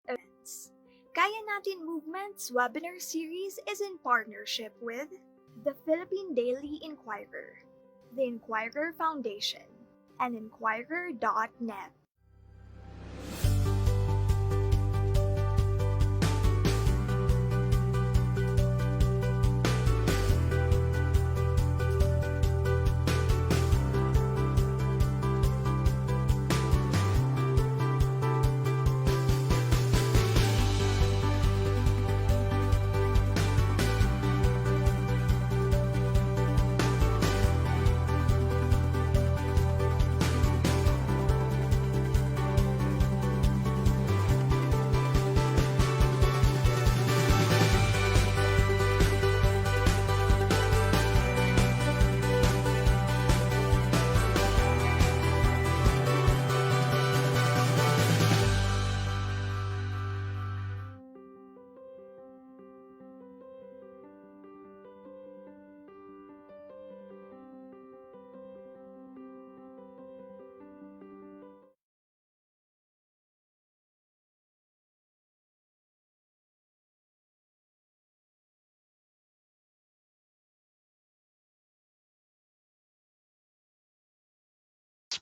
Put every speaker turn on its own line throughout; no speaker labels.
events. Kaya Natin Movement's webinar series is in partnership with the Philippine Daily Inquirer, the Inquirer Foundation, and Inquirer.net.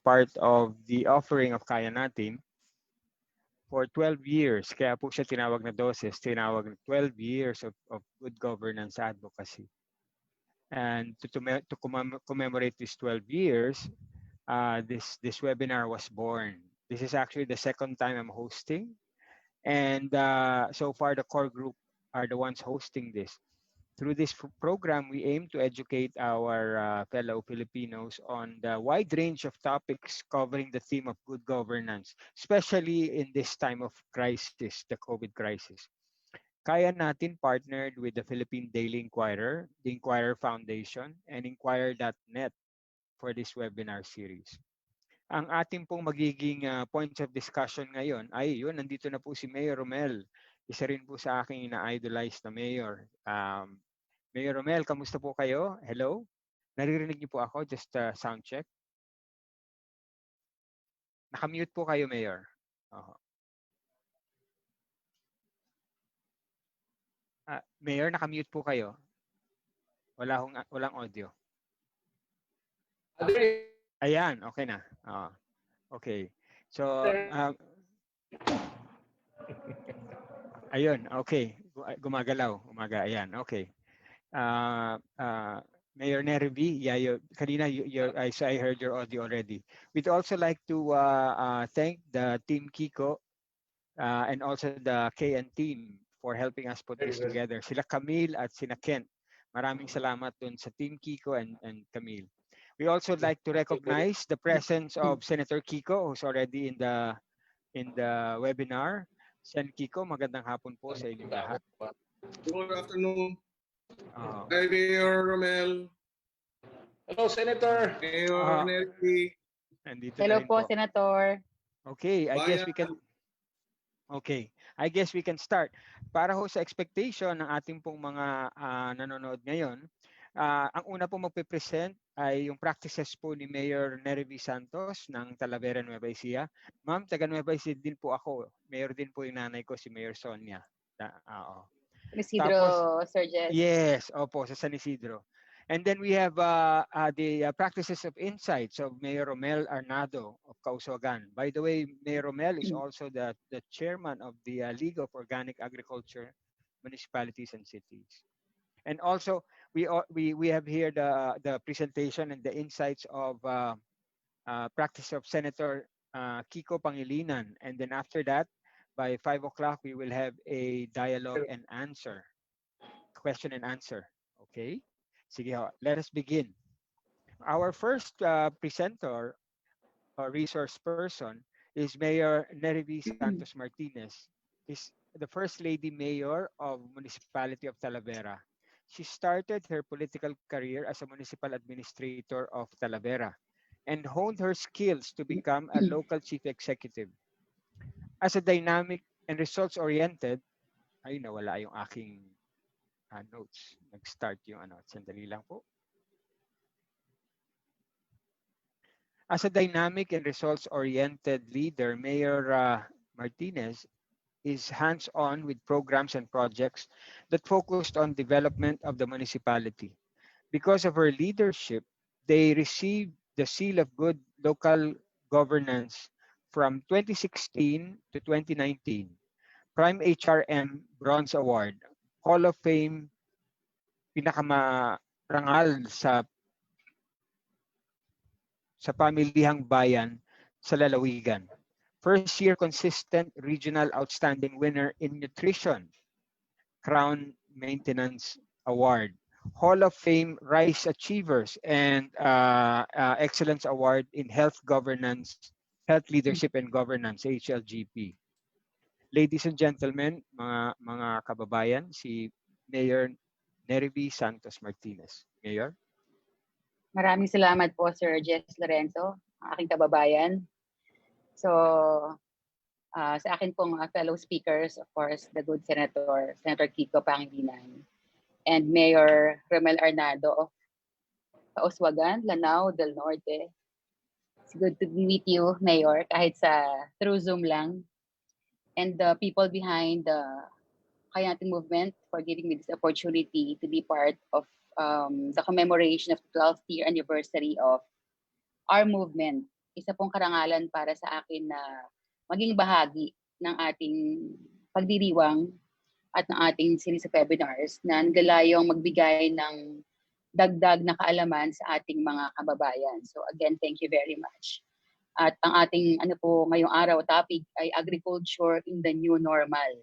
Part of the offering of Kaya Natin for 12 years. Kaya po siya tinawag na doses, tinawag na 12 years of good governance advocacy. And to commemorate these 12 years, this webinar was born. This is actually the second time I'm hosting. And so far, the core group are the ones hosting this. Through this program, we aim to educate our fellow Filipinos on the wide range of topics covering the theme of good governance, especially in this time of crisis, the COVID crisis. Kaya Natin partnered with the Philippine Daily Inquirer, the Inquirer Foundation, and Inquirer.net for this webinar series. Ang ating pong magiging points of discussion ngayon ay yun, nandito na po si Mayor Rommel. Isa rin po sa aking ina-idolize na mayor. Mayor Rommel, kamusta po kayo? Hello? Naririnig niyo po ako? Just sound check. Nakamute po kayo, Mayor. Mayor, nakamute po kayo. Walang audio. Ayan, okay na. Okay. So, ayun, okay. Gumagalaw. Ayan, okay. Mayor Nerivi, yeah, kanina I heard your audio already. We'd also like to thank the team Kiko and also the KN team for helping us put this together. Sila Camille at sina Kent. Maraming salamat dun sa team Kiko and Camille. We also like to recognize the presence of Senator Kiko, who's already in the webinar. Sen Kiko, magandang hapon po sa inyong lahat.
Good afternoon. Hi, Mayor Rommel.
Hello, Senator.
Mayor Nerivi.
Hello po, Senator.
Okay, I guess we can start. Para ho sa expectation ng ating pong mga nanonood ngayon, ang una po magpe-present ay yung practices po ni Mayor Nerivi Santos ng Talavera, Nueva Ecija. Ma'am, taga Nueva Ecija din po ako. Mayor din po yung nanay ko, si Mayor Sonia.
San Isidro, Sir Jess.
Yes, opo, sa San Isidro. And then we have the practices of insights of Mayor Rommel Arnado of Kauswagan. By the way, Mayor Rommel is also the chairman of the League of Organic Agriculture Municipalities and Cities. And also, we have here the presentation and the insights of practice of Senator Kiko Pangilinan. And then after that, by 5 o'clock, we will have a dialogue and answer, question and answer. Okay? Sige ho, let us begin. Our first presenter or resource person is Mayor Nerivi Santos Martinez. Is the First Lady Mayor of Municipality of Talavera. She started her political career as a municipal administrator of Talavera and honed her skills to become a local chief executive. As a dynamic and results-oriented, ay nawala yung aking notes. Nag-start yung sandali lang po. As a dynamic and results-oriented leader, Mayor Martinez is hands-on with programs and projects that focused on development of the municipality. Because of her leadership, they received the Seal of Good Local Governance from 2016 to 2019, Prime HRM Bronze Award, Hall of Fame, pinakamarangal sa pamilihang bayan sa lalawigan. First year consistent regional outstanding winner in nutrition, Crown Maintenance Award, Hall of Fame Rice Achievers, and Excellence Award in Health Governance, Health Leadership and Governance, HLGP. Ladies and gentlemen, mga kababayan, si Mayor Nerivi Santos Martinez. Mayor?
Maraming salamat po, Sir Jess Lorenzo, aking kababayan. So, sa akin pong fellow speakers, of course, the good Senator Kiko Pangilinan, and Mayor Rommel Arnado of Kauswagan, Lanao, del Norte. It's good to meet you, Mayor, kahit through Zoom lang. And the people behind the Kaya Natin movement for giving me this opportunity to be part of the commemoration of the 12th year anniversary of our movement. Isa pong karangalan para sa akin na maging bahagi ng ating pagdiriwang at ng ating series of webinars na naglalayong magbigay ng dagdag na kaalaman sa ating mga kababayan. So again, thank you very much. At ang ating ngayong araw topic ay agriculture in the new normal.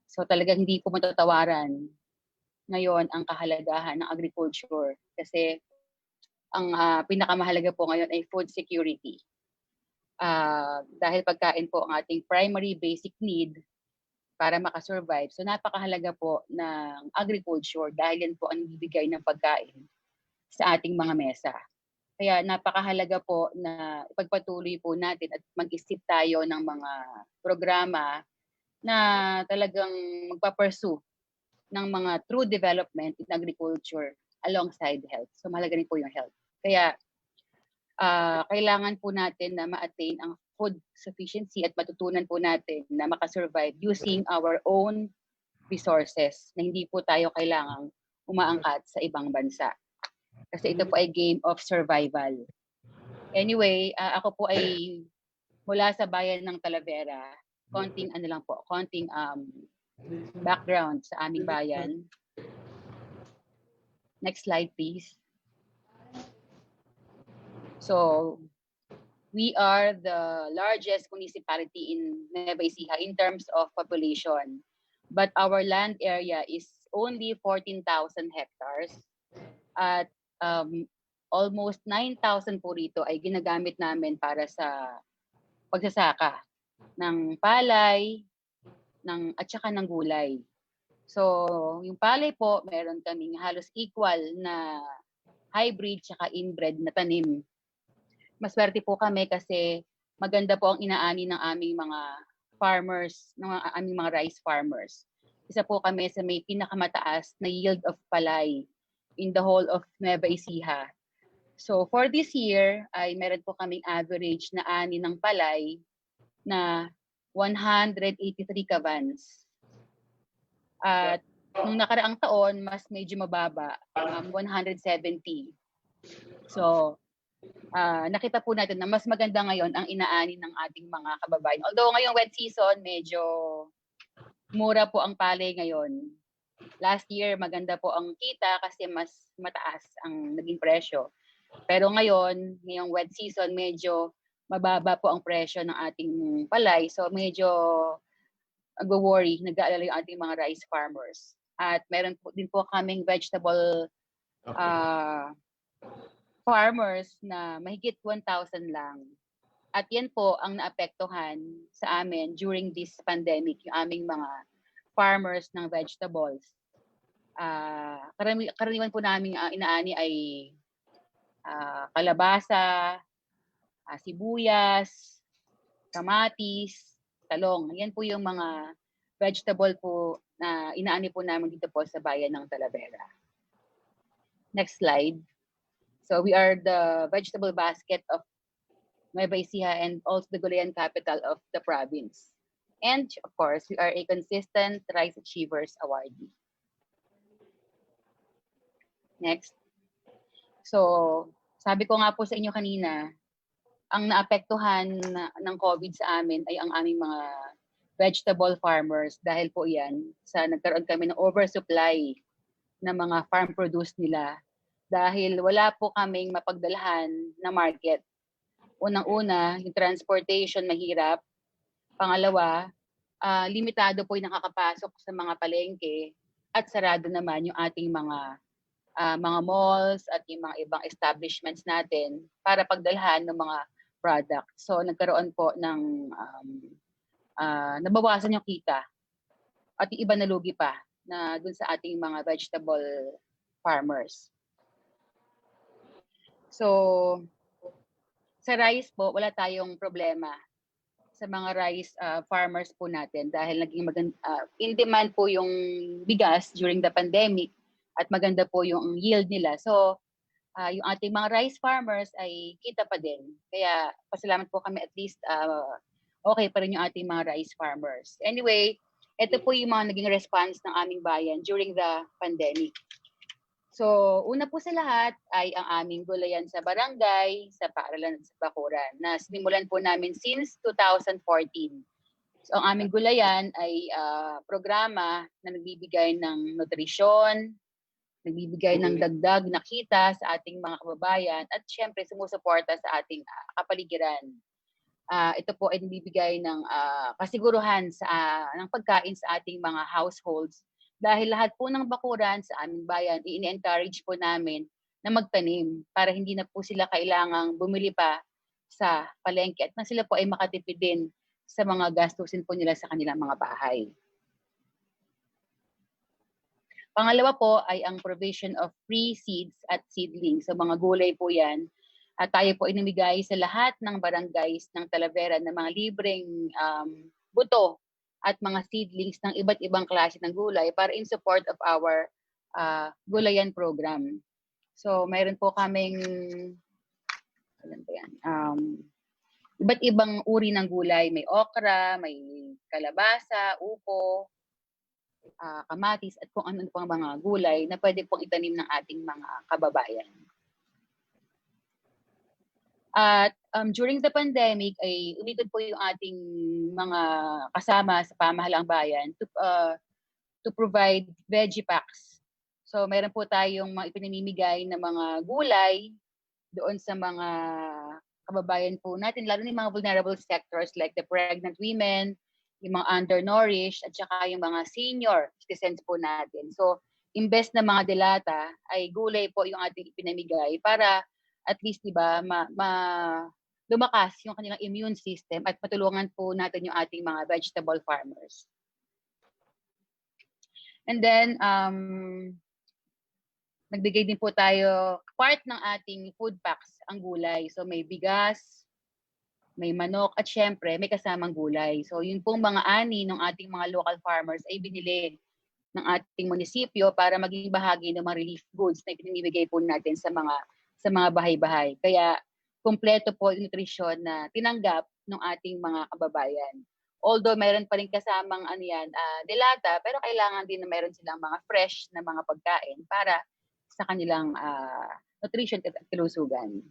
So talagang hindi ko matatawaran ngayon ang kahalagahan ng agriculture kasi ang pinakamahalaga po ngayon ay food security. Dahil pagkain po ang ating primary basic need para makasurvive. So napakahalaga po ng agriculture dahil yan po ang bibigay ng pagkain sa ating mga mesa. Kaya napakahalaga po na ipagpatuloy po natin at mag-isip tayo ng mga programa na talagang magpa-pursue ng mga true development in agriculture alongside health. So mahalaga rin po yung health. Kaya kailangan po natin na ma-attain ang food sufficiency at matutunan po natin na makasurvive using our own resources na hindi po tayo kailangang umaangkat sa ibang bansa. Kasi ito po ay game of survival. Anyway, ako po ay mula sa bayan ng Talavera. Konting background sa aming bayan. Next slide, please. So, we are the largest municipality in Nueva Ecija in terms of population. But our land area is only 14,000 hectares. At almost 9,000 po rito ay ginagamit namin para sa pagsasaka ng palay at saka ng gulay. So, yung palay po, meron kaming halos equal na hybrid saka inbred na tanim. Maswerte po kami kasi maganda po ang inaani ng aming mga farmers, ng aming mga rice farmers. Isa po kami sa may pinakamataas na yield of palay in the whole of Nueva Ecija. So for this year, ay meron po kaming average na ani ng palay na 183 kavans. At nung nakaraang taon, mas medyo mababa, 170. So nakita po natin na mas maganda ngayon ang inaani ng ating mga kababayan. Although ngayong wet season, medyo mura po ang palay ngayon. Last year, maganda po ang kita kasi mas mataas ang naging presyo. Pero ngayong wet season, medyo mababa po ang presyo ng ating palay. So medyo nag-worry, nag-aalala yung ating mga rice farmers. At meron po din po kaming vegetable farmers na mahigit 1,000 lang. At yan po ang naapektuhan sa amin during this pandemic, yung aming mga farmers ng vegetables. Karaniwan po namin inaani ay kalabasa, sibuyas, kamatis, talong. Yan po yung mga vegetable po na inaani po namin dito po sa bayan ng Talavera. Next slide. So we are the vegetable basket of Nueva Ecija and also the Gulayan capital of the province. And of course, we are a consistent Rice Achievers awardee. Next. So, sabi ko nga po sa inyo kanina, ang naapektuhan ng COVID sa amin ay ang aming mga vegetable farmers dahil po yan sa nagkaroon kami ng oversupply ng mga farm produce nila dahil wala po kaming mapagdalahan na market. Unang-una, yung transportation mahirap. Pangalawa, limitado po yung nakakapasok sa mga palengke at sarado naman yung ating mga malls at yung mga ibang establishments natin para pagdalhan ng mga products. So nagkaroon po ng nabawasan yung kita at yung iba nalugi pa na dun sa ating mga vegetable farmers. So sa rice po, wala tayong problema sa mga rice farmers po natin dahil naging in demand po yung bigas during the pandemic at maganda po yung yield nila. So yung ating mga rice farmers ay kita pa din. Kaya pasalamat po kami at least okay pa rin yung ating mga rice farmers. Anyway, ito po yung mga naging response ng aming bayan during the pandemic. So, una po sa lahat ay ang aming gulayan sa barangay, sa paaralan at sa bakuran na sinimulan po namin since 2014. So, ang aming gulayan ay programa na nagbibigay ng nutrisyon, nagbibigay ng dagdag na kita sa ating mga kababayan at syempre sumusuporta sa ating kapaligiran. Ito po ay nagbibigay ng kasiguruhan ng pagkain sa ating mga households dahil lahat po ng bakuran sa aming bayan, i-encourage po namin na magtanim para hindi na po sila kailangang bumili pa sa palengke at na sila po ay makatipid din sa mga gastusin po nila sa kanilang mga bahay. Pangalawa po ay ang provision of free seeds at seedlings. So mga gulay po yan. At tayo po inamigay sa lahat ng barangays ng Talavera ng mga libreng buto at mga seedlings ng iba't ibang klase ng gulay para in support of our gulayan program. So mayroon po kaming iba't ibang uri ng gulay. May okra, may kalabasa, upo, kamatis at kung ano pang mga gulay na pwede pong itanim ng ating mga kababayan. At during the pandemic ay umikot po yung ating mga kasama sa pamahalang bayan to provide veggie packs. So meron po tayong mga ipinamimigay na mga gulay doon sa mga kababayan po natin, lalo na yung mga vulnerable sectors like the pregnant women, yung mga undernourished, at saka yung mga senior citizens po natin. So imbes na mga delata ay gulay po yung ating ipinamigay para at least, di ba, lumakas yung kanilang immune system at matulungan po natin yung ating mga vegetable farmers. And then, nagbigay din po tayo, part ng ating food packs, ang gulay. So, may bigas, may manok, at syempre, may kasamang gulay. So, yun pong mga ani ng ating mga local farmers ay binili ng ating munisipyo para maging bahagi ng mga relief goods na ipinibigay po natin sa mga bahay-bahay. Kaya kumpleto po yung nutrisyon na tinanggap ng ating mga kababayan. Although mayroon pa rin kasamang delata, pero kailangan din na mayroon silang mga fresh na mga pagkain para sa kanilang nutrition at kalusugan.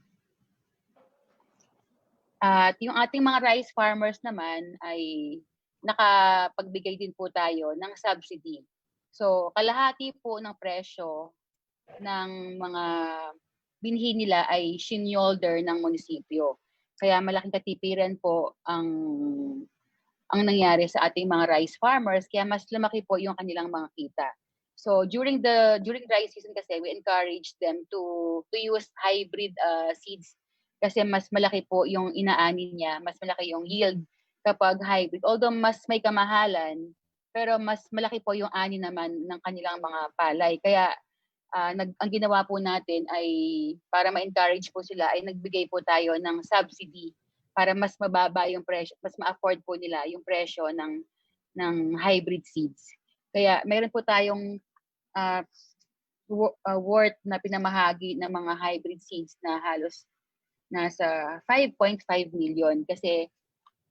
At yung ating mga rice farmers naman ay nakapagbigay din po tayo ng subsidy. So kalahati po ng presyo ng mga binhi nila ay shinolder ng munisipyo. Kaya malaking katipiran po ang nangyari sa ating mga rice farmers, kaya mas lumaki po yung kanilang mga kita. So during dry season kasi we encourage them to use hybrid seeds kasi mas malaki po yung inaani niya, mas malaki yung yield kapag hybrid. Although mas may kamahalan, pero mas malaki po yung ani naman ng kanilang mga palay. Kaya ang ginawa po natin ay para ma-encourage po sila ay nagbigay po tayo ng subsidy para mas mababa yung presyo, mas ma-afford po nila yung presyo ng hybrid seeds. Kaya mayroon po tayong worth na pinamahagi ng mga hybrid seeds na halos nasa 5.5 million kasi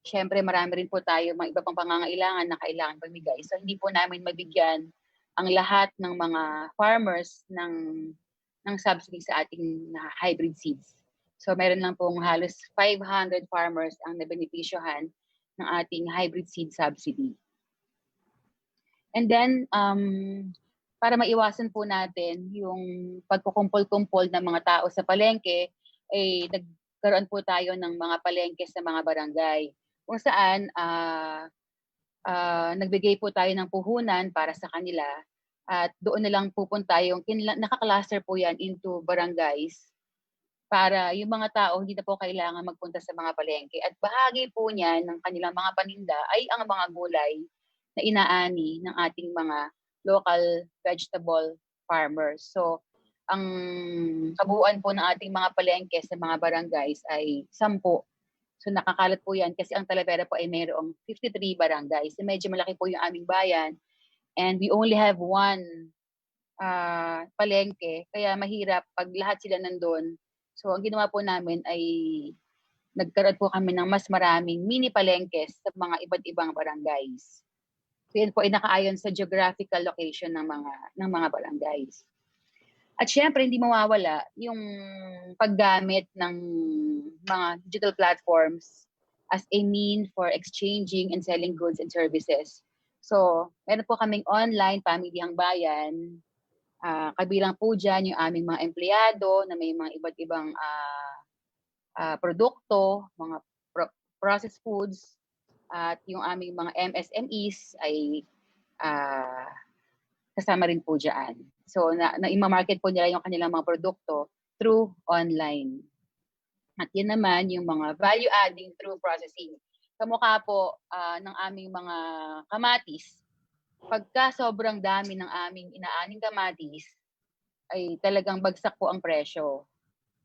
syempre marami rin po tayo mga iba pang pangangailangan na kailangan pamigay. So hindi po namin mabigyan ang lahat ng mga farmers ng subsidy sa ating hybrid seeds. So meron lang pong halos 500 farmers ang nabenepisyohan ng ating hybrid seed subsidy. And then, para maiwasan po natin yung pagkukumpol-kumpol ng mga tao sa palengke, nagkaroon po tayo ng mga palengke sa mga barangay. Kung saan, nagbigay po tayo ng puhunan para sa kanila at doon na lang pupunta yung naka-cluster po yan into barangays para yung mga tao hindi na po kailangan magpunta sa mga palengke. At bahagi po niyan ng kanilang mga paninda ay ang mga gulay na inaani ng ating mga local vegetable farmers. So, ang kabuuan po ng ating mga palengke sa mga barangays ay 10. So, nakakalat po yan kasi ang Talavera po ay mayroong 53 barangays. So, medyo malaki po yung aming bayan. And we only have one palengke. Kaya mahirap pag lahat sila nandun. So, ang ginawa po namin ay nagkaroon po kami ng mas maraming mini palengkes sa mga iba't ibang barangays. So, yan po ay nakaayon sa geographical location ng mga barangays. At syempre, hindi mawawala yung paggamit ng mga digital platforms as a mean for exchanging and selling goods and services. So, meron po kaming online pamilyang bayan. Kabilang po dyan yung aming mga empleyado na may mga iba't ibang produkto, mga processed foods, at yung aming mga MSMEs ay kasama rin po dyan. So, na-ima-market po nila yung kanilang mga produkto through online. At yan naman yung mga value-adding through processing. Kamukha po ng aming mga kamatis, pagka sobrang dami ng aming inaaning kamatis, ay talagang bagsak po ang presyo.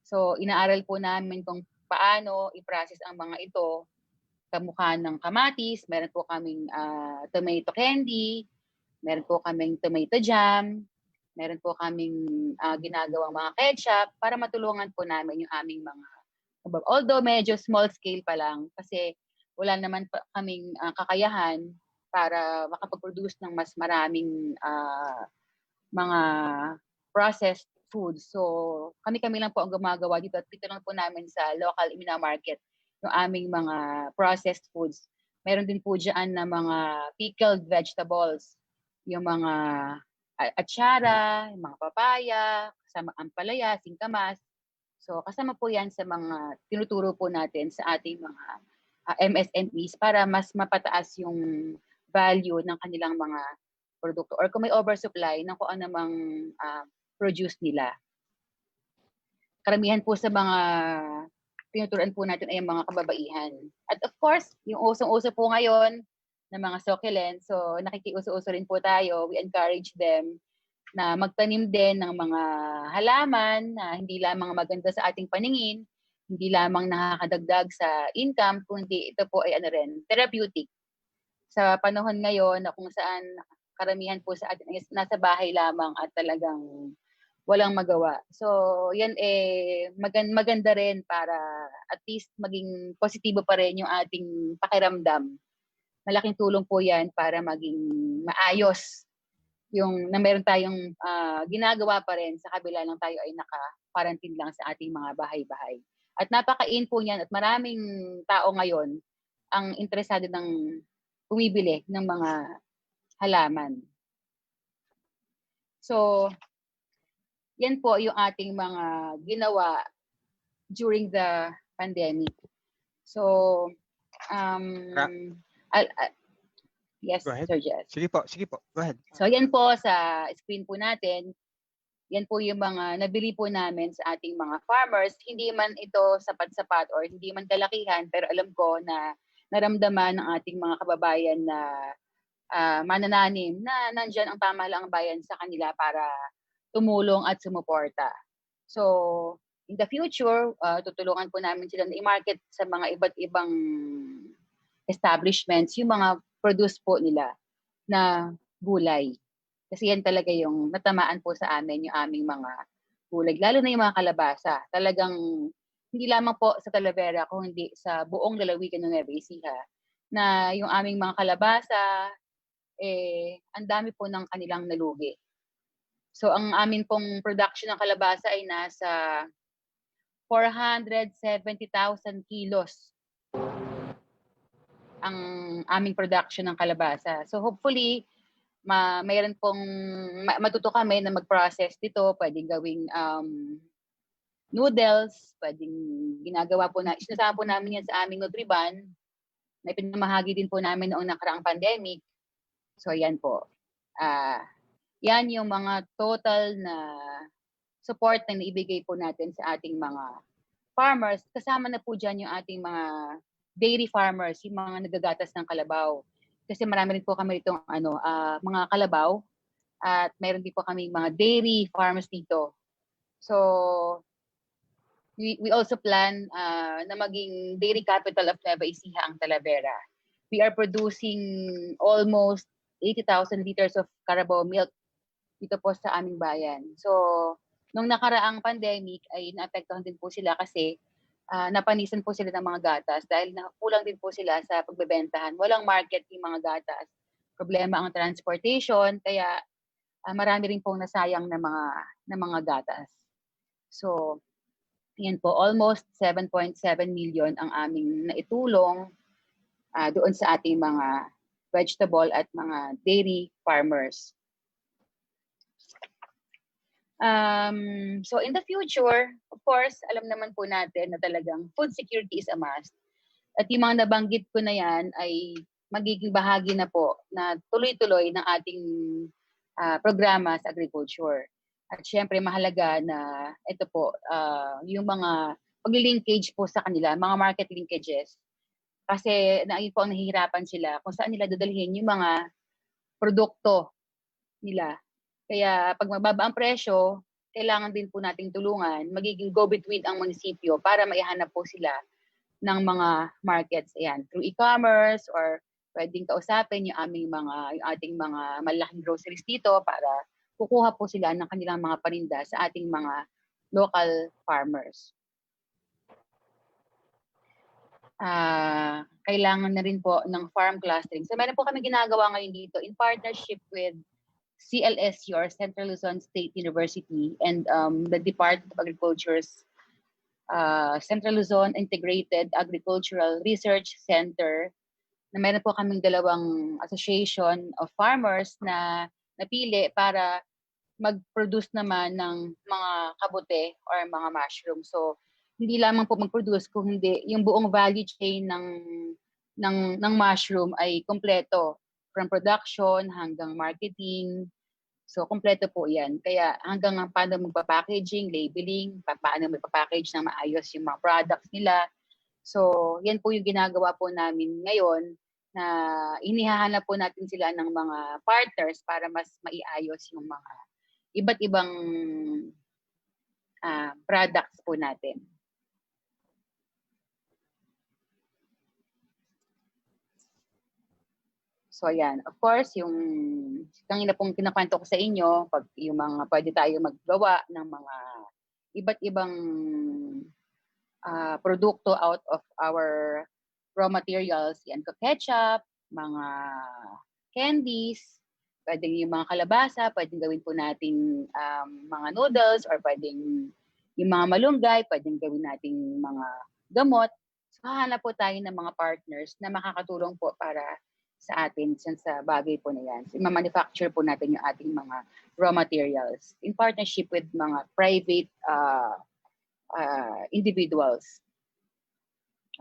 So, inaaral po namin kung paano i-process ang mga ito. Kamukha ng kamatis, meron po kaming tomato candy, meron po kaming tomato jam, meron po kaming ginagawang mga ketchup para matulungan po namin yung aming mga, although medyo small scale pa lang kasi wala naman kaming kakayahan para makapag-produce ng mas maraming mga processed foods. So kami-kami lang po ang gumagawa dito at dito lang po namin sa local market yung aming mga processed foods. Meron din po dyan na mga pickled vegetables, yung mga atsara, yung mga papaya, kasama ampalaya, singkamas. So kasama po yan sa mga tinuturo po natin sa ating mga MSMEs para mas mapataas yung value ng kanilang mga produkto or kung may oversupply ng kung anumang produce nila. Karamihan po sa mga tinuturuan po natin ay mga kababaihan. At of course, yung usong-uso po ngayon ng mga succulents, so nakikiuso-uso rin po tayo. We encourage them na magtanim din ng mga halaman na hindi lamang maganda sa ating paningin, hindi lamang nakakadagdag sa income, kundi ito po ay therapeutic. Sa panahon ngayon na kung saan karamihan po sa atin is nasa bahay lamang at talagang walang magawa. So, yan maganda rin para at least maging positibo pa rin yung ating pakiramdam. Malaking tulong po yan para maging maayos yung na meron tayong ginagawa pa rin sa kabila ng tayo ay naka-quarantine lang sa ating mga bahay-bahay. At napaka-in po niyan at maraming tao ngayon ang interesado ng bumibili ng mga halaman. So, yan po yung ating mga ginawa during the pandemic. So, yes, Sir Jess.
Sige po. Go ahead.
So, yan po sa screen po natin. Yan po yung mga nabili po namin sa ating mga farmers. Hindi man ito sapat-sapat or hindi man kalakihan, pero alam ko na naramdaman ng ating mga kababayan na manananim na nandyan ang pamahalang bayan sa kanila para tumulong at sumuporta. So, in the future, tutulungan po namin sila na i-market sa mga iba't ibang establishments yung mga produce po nila na gulay. Kasi yan talaga yung natamaan po sa amin, yung aming mga gulay. Lalo na yung mga kalabasa. Talagang hindi lamang po sa Talavera, kundi sa buong lalawigan ng Nueva Ecija, na yung aming mga kalabasa, ang dami po ng kanilang nalugi. So ang amin pong production ng kalabasa ay nasa 470,000 kilos ang aming production ng kalabasa. So hopefully, mayroon pong matuto kami na mag-process dito, pwedeng gawing noodles, pwedeng ginagawa po sinasama po namin yan sa aming Nutriban, na ipinamahagi din po namin noong nakaraang pandemic. So yan po. Yan yung mga total na support na naibigay po natin sa ating mga farmers. Kasama na po dyan yung ating mga dairy farmers, yung mga nagagatas ng kalabaw. Kasi marami rin po kami itong mga kalabaw at mayroon din po kami mga dairy farmers dito. So we also plan na maging dairy capital of Nueva Ecija ang Talavera. We are producing almost 80,000 liters of Carabao milk dito po sa aming bayan. So nung nakaraang pandemic ay naapektuhan din po sila kasi napanisan po sila ng mga gatas dahil nakulang din po sila sa pagbebentahan. Walang market yung mga gatas. Problema ang transportation, kaya marami rin pong nasayang na mga gatas. So, yan po, almost 7.7 million ang aming naitulong doon sa ating mga vegetable at mga dairy farmers. So in the future, of course, alam naman po natin na talagang food security is a must. At yung mga nabanggit ko na yan ay magiging bahagi na po na tuloy-tuloy ng ating programa sa agriculture. At syempre mahalaga na ito po, yung mga pag-linkage po sa kanila, mga market linkages. Kasi naayun po ang nahihirapan sila kung saan nila dadalhin yung mga produkto nila. Kaya pag mababa ang presyo, kailangan din po nating tulungan, magiging go-between ang munisipyo para maihanap po sila ng mga markets. Ayan, through e-commerce or pwedeng kausapin yung ating mga malaking groceries dito para kukuha po sila ng kanilang mga paninda sa ating mga local farmers. Kailangan na rin po ng farm clustering. So meron po kami ginagawa ngayon dito in partnership with CLSU or Central Luzon State University and the Department of Agriculture's Central Luzon Integrated Agricultural Research Center na meron po kaming dalawang association of farmers na napili para mag-produce naman ng mga kabute or mga mushroom. So hindi lamang po mag-produce kung hindi yung buong value chain ng mushroom ay kompleto. From production hanggang marketing. So, kompleto po yan. Kaya hanggang paano magpa-packaging, labeling, paano magpa-package ng maayos yung mga products nila. So, yan po yung ginagawa po namin ngayon na inihahanap po natin sila ng mga partners para mas maiayos yung mga iba't ibang products po natin. So ayan, of course, yung kanina pong kinakwento ko sa inyo, pag yung mga pwede tayo maggawa ng mga iba't ibang produkto out of our raw materials, yan ko ketchup, mga candies, pwedeng yung mga kalabasa, pwedeng gawin po natin mga noodles or pwedeng yung mga malunggay, pwedeng gawin natin mga gamot. So hahanap po tayo ng mga partners na makakatulong po para sa atin sa bagay po na yan. So, ma-manufacture po natin yung ating mga raw materials in partnership with mga private individuals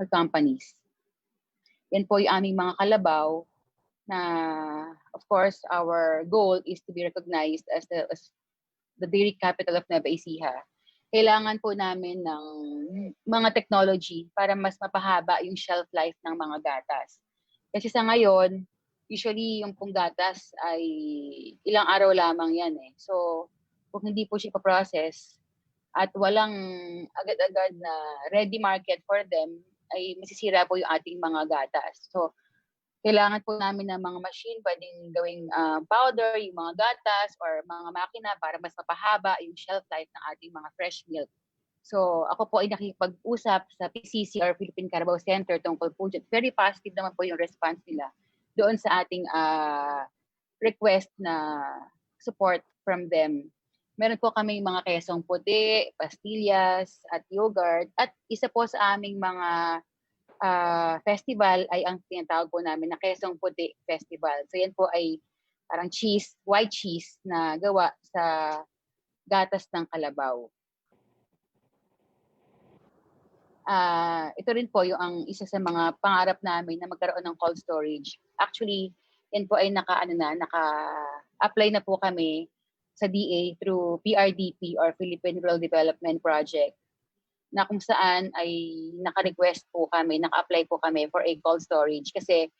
or companies. Yan po yung aming mga kalabaw na, of course, our goal is to be recognized as the dairy capital of Nueva Ecija. Kailangan po namin ng mga technology para mas mapahaba yung shelf life ng mga gatas. Kasi sa ngayon, usually yung pong gatas ay ilang araw lamang yan eh. So, kung hindi po siya ipaprocess at walang agad-agad na ready market for them, ay masisira po yung ating mga gatas. So, kailangan po namin ng mga machine, pwedeng gawing powder, yung mga gatas, or mga makina para mas mapahaba yung shelf life ng ating mga fresh milk. So ako po ay nakikipag-usap sa PCC or Philippine Carabao Center tungkol po dyan. Very positive naman po yung response nila doon sa ating request na support from them. Meron po kaming mga kesong puti, pastillas, at yogurt. At isa po sa aming mga festival ay ang tinatawag po namin na Kesong Puti Festival. So yan po ay parang cheese, white cheese na gawa sa gatas ng kalabaw. Ito rin po yung ang isa sa mga pangarap namin na magkaroon ng cold storage. Actually, yan po ay naka-apply na po kami sa DA through PRDP or Philippine Rural Development Project, na kung saan ay naka-request po kami, naka-apply po kami for a cold storage kasi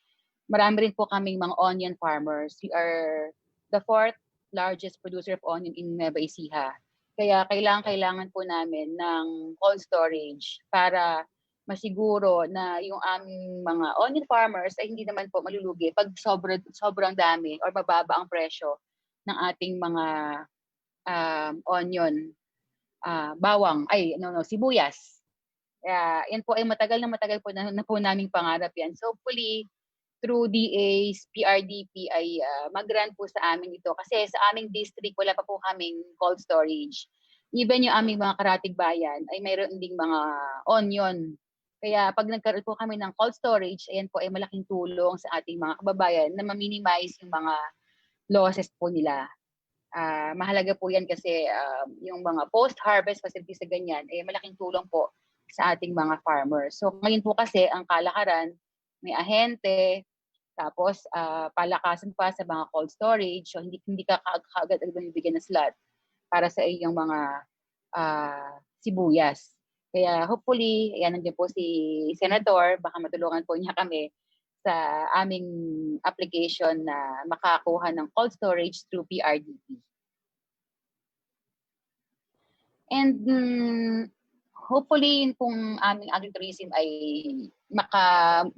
marami rin po kaming mga onion farmers. We are the 4th largest producer of onion in Nueva Ecija. Kaya kailangan po namin ng cold storage para masiguro na yung aming mga onion farmers ay hindi naman po malulugi pag sobrang dami or mababa ang presyo ng ating mga onion. Sibuyas. Yan po ay matagal po na po naming pangarap yan. So hopefully, through DA's PRDP ay mag-grant po sa amin ito. Kasi sa aming district, wala pa po kaming cold storage. Even yung aming mga karatig bayan ay mayroon ding mga onion. Kaya pag nagkaroon po kami ng cold storage, ayan po ay malaking tulong sa ating mga kababayan na ma-minimize yung mga losses po nila. Mahalaga po yan kasi yung mga post-harvest facilities sa ganyan ay malaking tulong po sa ating mga farmers. So ngayon po kasi ang kalakaran, may ahente, tapos palakasan pa sa mga cold storage. So hindi ka kaagad bibigyan ng slot para sa iyong mga sibuyas. Kaya hopefully, ayan, nandiyan po si Senator, baka matulungan po niya kami sa aming application na makakuha ng cold storage through PRDP. And hopefully, yung pong aming agritourism ay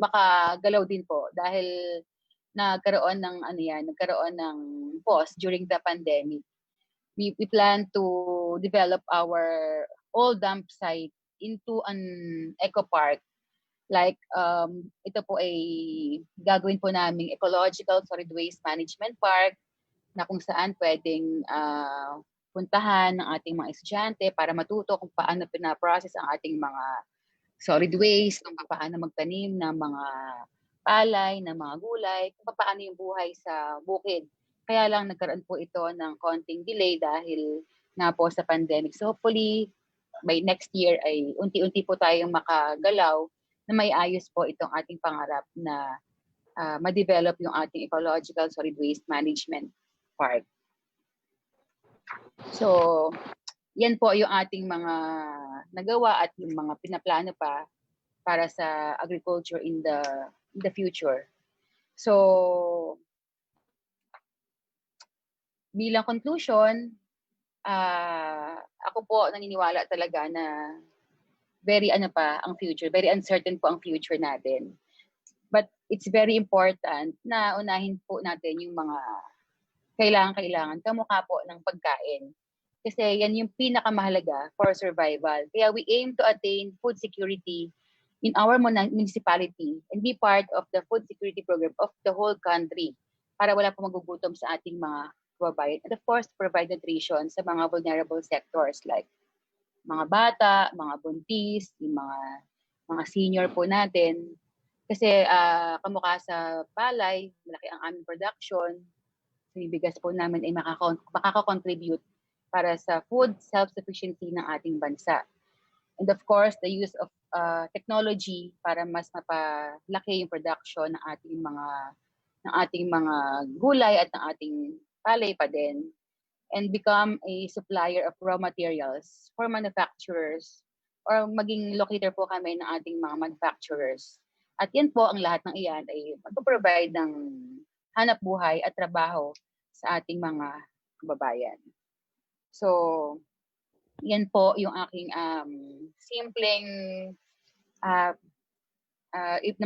makagalaw din po dahil nagkaroon ng pause during the pandemic. We plan to develop our old dump site into an eco park. Like, ito po ay gagawin po naming ecological solid waste management park na kung saan pwedeng puntahan ng ating mga estudyante para matuto kung paano pina-process ang ating mga solid waste, kung paano magtanim ng mga palay, ng mga gulay, kung paano yung buhay sa bukid. Kaya lang nagkaroon po ito ng konting delay dahil nga po sa pandemic. So hopefully, by next year ay unti-unti po tayong makagalaw na may ayos po itong ating pangarap na ma-develop yung ating ecological solid waste management park. So, yan po yung ating mga nagawa at yung mga pinaplano pa para sa agriculture in the future. So, bilang conclusion, ako po naniniwala talaga na very ang future, very uncertain po ang future natin. But it's very important na unahin po natin yung mga kailangan kamukha po ng pagkain. Kasi yan yung pinakamahalaga for survival. Kaya we aim to attain food security in our municipality and be part of the food security program of the whole country para wala po magugutom sa ating mga kababayan. And of course, provide nutrition sa mga vulnerable sectors like mga bata, mga buntis, yung mga senior po natin. Kasi kamukha sa palay, malaki ang aming production. So yung bigas po namin ay makaka-contribute para sa food self-sufficiency ng ating bansa. And of course, the use of technology para mas mapalaki yung production ng ating mga gulay at ng ating palay pa din, and become a supplier of raw materials for manufacturers or maging locator po kami ng ating mga manufacturers. At yan po, ang lahat ng iyan ay mag-provide ng hanap buhay at trabaho sa ating mga kababayan. So, yan po yung aking simpleng na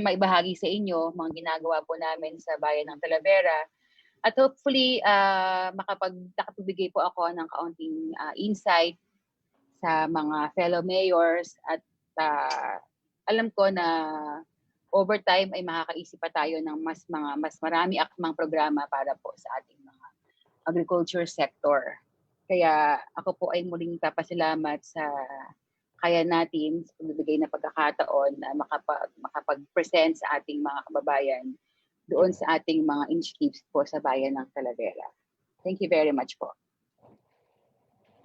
maibahagi sa inyo, mga ginagawa po namin sa bayan ng Talavera. At hopefully, nakapabigay po ako ng kaunting insight sa mga fellow mayors at alam ko na over time ay makakaisip pa tayo ng mas marami akmang programa para po sa ating mga agriculture sector. Kaya ako po ay muling papasalamat sa Kaya Natin sa pagbibigay na pagkakataon na makapag-present sa ating mga kababayan doon sa ating mga initiatives po sa bayan ng Talavera. Thank you very much po.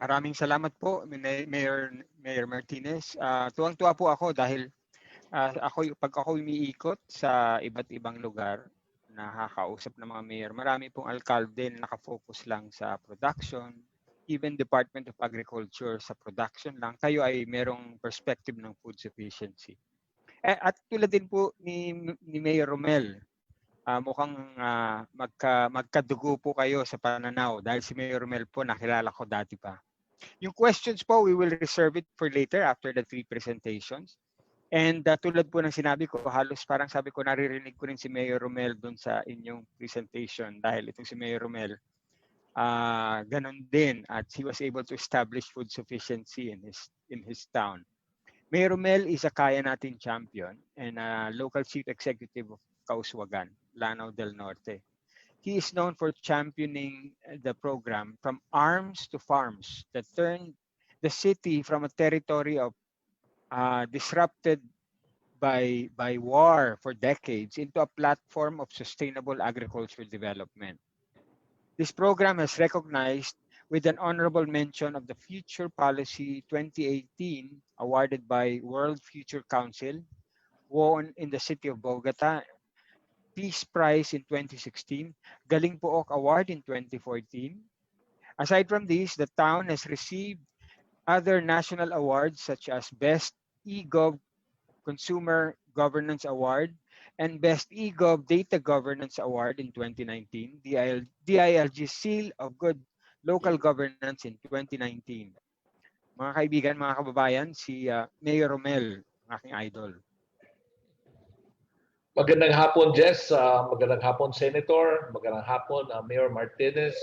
Maraming salamat po, Mayor Martinez. Tuwang-tuwa po ako dahil pag ako umiikot sa iba't ibang lugar, nakakausap ng mga mayor, marami pong alkalde na nakafocus lang sa production, even Department of Agriculture sa production lang. Kayo ay merong perspective ng food sufficiency. At tulad din po ni Mayor Rommel, mukhang magkadugo po kayo sa pananaw dahil si Mayor Rommel po nakilala ko dati pa. Yung questions po, we will reserve it for later after the 3 presentations. And tulad po ng sinabi ko, halos parang sabi ko, naririnig ko rin si Mayor Rommel doon sa inyong presentation dahil itong si Mayor Rommel, ganun din at he was able to establish food sufficiency in his town. Mayor Rommel is a Kaya Natin champion and a local chief executive of Kauswagan, Lanao del Norte. He is known for championing the program from arms to farms that turned the city from a territory of disrupted by war for decades into a platform of sustainable agricultural development. This program has recognized with an honorable mention of the Future Policy 2018 awarded by World Future Council, won in the city of Bogota, Peace Prize in 2016, Galing Pook Award in 2014. Aside from these, the town has received other national awards such as Best eGov Consumer Governance Award and Best eGov Data Governance Award in 2019, DILG Seal of Good Local Governance in 2019. Mga kaibigan, mga kababayan, si Mayor Rommel, aking idol.
Magandang hapon, Jess. Magandang hapon, Senator. Magandang hapon, Mayor Martinez.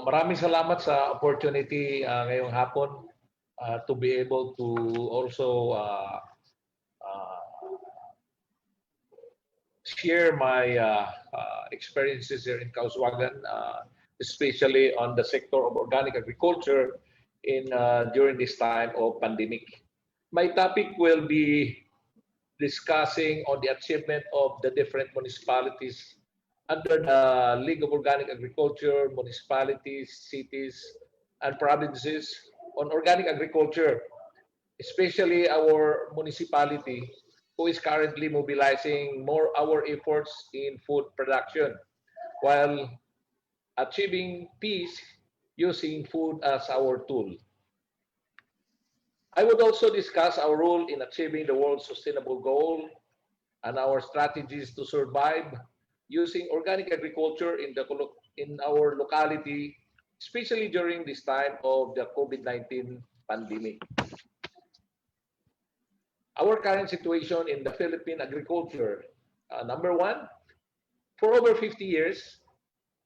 Maraming salamat sa opportunity ngayong hapon to be able to also share my experiences here in Kauswagan, especially on the sector of organic agriculture during this time of pandemic. My topic will be discussing on the achievement of the different municipalities under the League of Organic Agriculture, municipalities, cities, and provinces on organic agriculture, especially our municipality who is currently mobilizing more our efforts in food production while achieving peace using food as our tool. I would also discuss our role in achieving the World Sustainable Goal and our strategies to survive using organic agriculture in our locality, especially during this time of the COVID-19 pandemic. Our current situation in the Philippine agriculture. Number one, for over 50 years,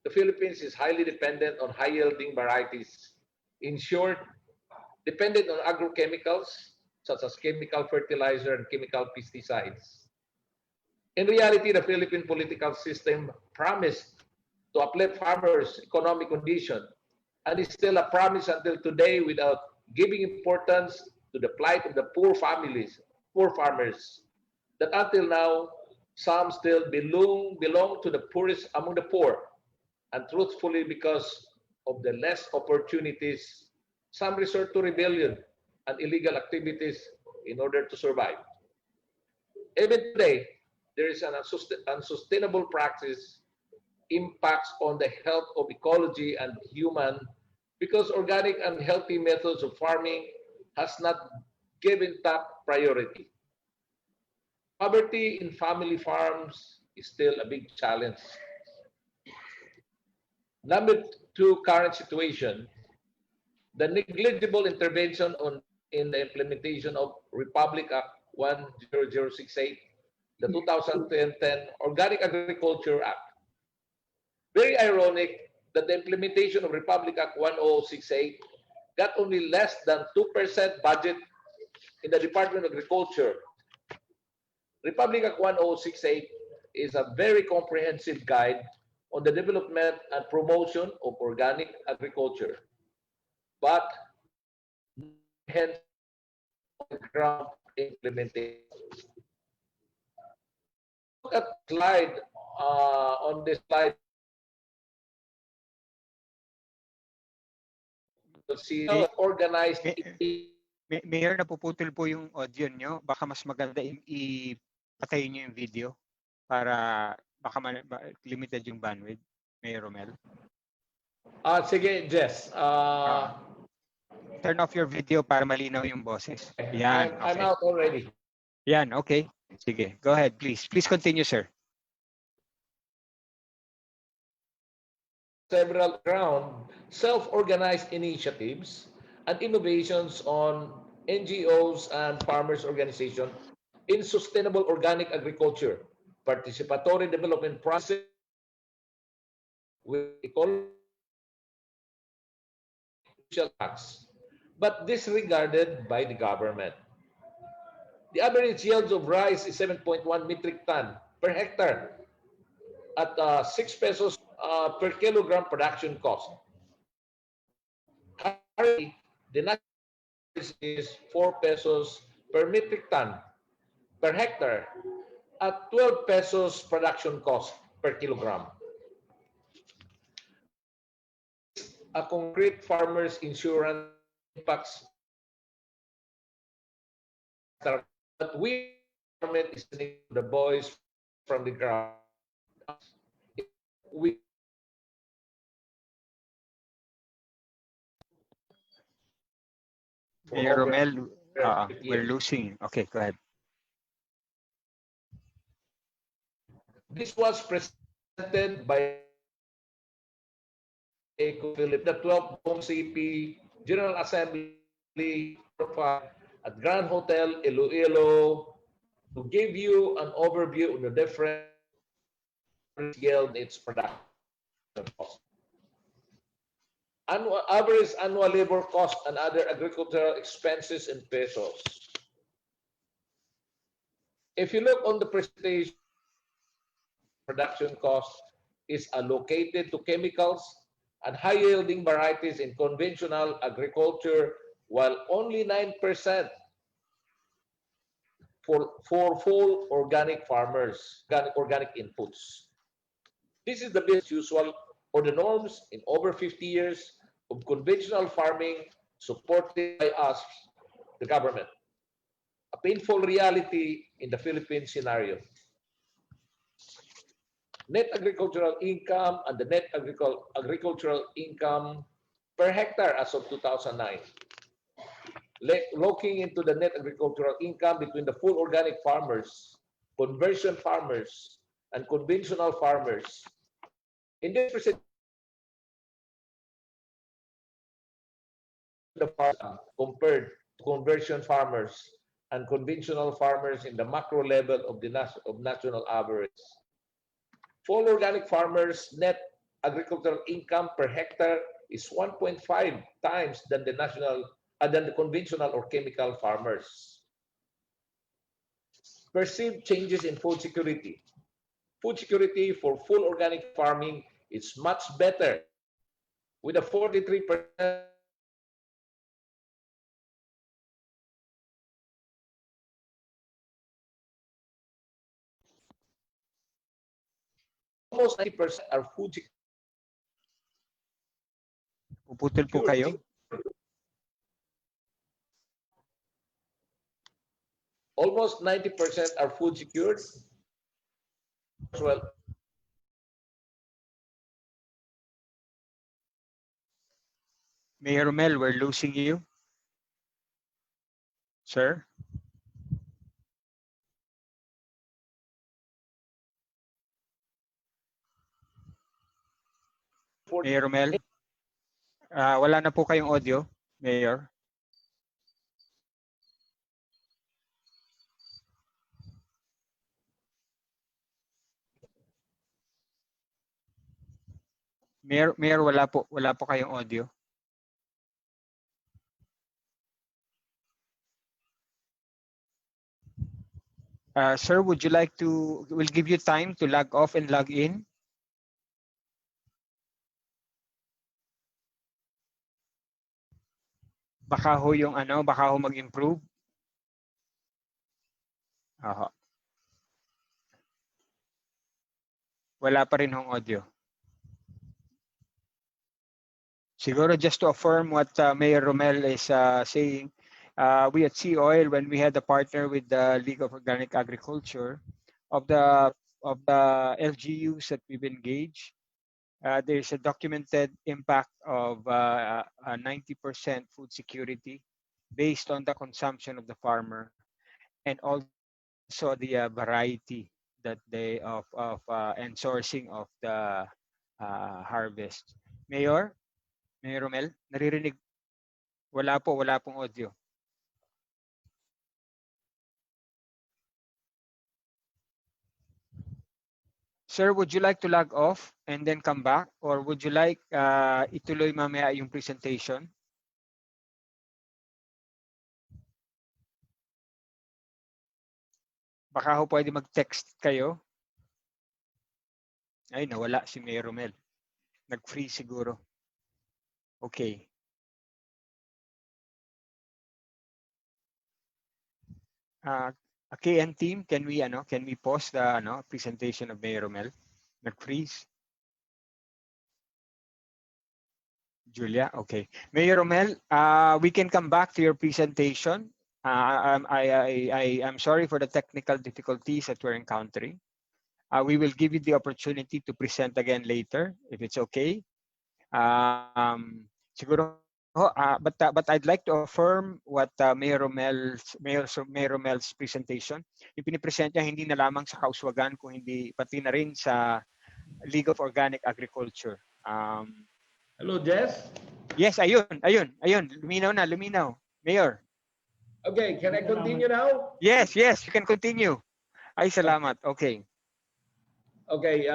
the Philippines is highly dependent on high-yielding varieties. In short, dependent on agrochemicals such as chemical fertilizer and chemical pesticides. In reality, the Philippine political system promised to uplift farmers' economic condition and is still a promise until today without giving importance to the plight of the poor families, poor farmers, that until now, some still belong to the poorest among the poor. And truthfully, because of the less opportunities, some resort to rebellion and illegal activities in order to survive. Even today, there is an unsustainable practice impacts on the health of ecology and human because organic and healthy methods of farming has not given top priority. Poverty in family farms is still a big challenge. Number two, current situation. The negligible intervention in the implementation of Republic Act 10068, the 2010 Organic Agriculture Act. Very ironic that the implementation of Republic Act 1068 got only less than 2% budget in the Department of Agriculture. Republic Act 1068 is a very comprehensive guide on the development and promotion of organic agriculture, but hence on ground implementation. Look at slide on this slide. You'll see organized.
Mayor, napuputol po yung audio nyo. Baka mas maganda ipatay nyo yung video para baka limited yung bandwidth. Mayor Rommel.
Sige, Jess.
Turn off your video para malinaw yung boses. Yan,
I'm out already.
Yan, okay. Sige, go ahead, please. Please continue, sir.
Several ground self-organized initiatives and innovations on NGOs and farmers' organizations in sustainable organic agriculture, participatory development process with ecological tax, but disregarded by the government. The average yield of rice is 7.1 metric ton per hectare at 6 pesos per kilogram production cost. Currently, the national is 4 pesos per metric ton per hectare at 12 pesos production cost per kilogram. A concrete farmers insurance impacts, but we government is listening to the voice from the ground. We
Mayor Rommel, we're losing. Okay, go ahead.
This was presented by Philip, the 12th CP General Assembly at Grand Hotel Iloilo to give you an overview of the different yield its production cost. Average annual labor cost and other agricultural expenses in pesos. If you look on the presentation, production cost is allocated to chemicals and high-yielding varieties in conventional agriculture, while only 9% for full organic farmers, organic inputs. This is the business usual or the norms in over 50 years of conventional farming supported by us, the government. A painful reality in the Philippine scenario. Net agricultural income and the net agricultural income per hectare as of 2009. Looking into the net agricultural income between the full organic farmers, conversion farmers, and conventional farmers. In this presentation, the farm compared to conversion farmers and conventional farmers in the macro level of the national average. Full organic farmers' net agricultural income per hectare is 1.5 times than the conventional or chemical farmers. Perceived changes in food security. Food security for full organic farming is much better, with a 43% almost 90% are food security.
Puputol po kayo.
Almost 90% are food secured. As well.
Mayor Rommel, we're losing you. Sir? Mayor Rommel? Wala na po kayong audio, Mayor. Mayor, wala po kayong audio. Sir, would you like to, we'll give you time to log off and log in. Baka ho yung ano, baka ho mag-improve. Aha. Wala pa rin hong audio. Siguro just to affirm what Mayor Rommel is saying, we at SEAOIL, when we had a partner with the League of Organic Agriculture, of the LGUs that we've engaged, there's a documented impact of 90% food security based on the consumption of the farmer, and also the variety that they of and sourcing of the harvest. Mayor Rommel, naririnig? Wala pong audio. Sir, would you like to log off and then come back, or would you like ituloy mamaya yung presentation? Baka ho pwede mag-text kayo. Ay, nawala si Mayor Rommel. Nag-free siguro. Okay. KN team, can we pause the presentation of Mayor Rommel? Nag-freeze. Julia, okay. Mayor Rommel, we can come back to your presentation. I'm sorry for the technical difficulties that we're encountering. We will give you the opportunity to present again later, if it's okay. Siguro, but I'd like to affirm what Mayor Rommel's presentation. Yung pinipresent niya hindi na lamang sa Kauswagan, kung hindi pati na rin sa League of Organic Agriculture.
Hello, Jess?
Yes, ayun. Luminaw. Mayor.
Okay, can I continue now?
Yes, you can continue. Ay, salamat. Okay.
Okay.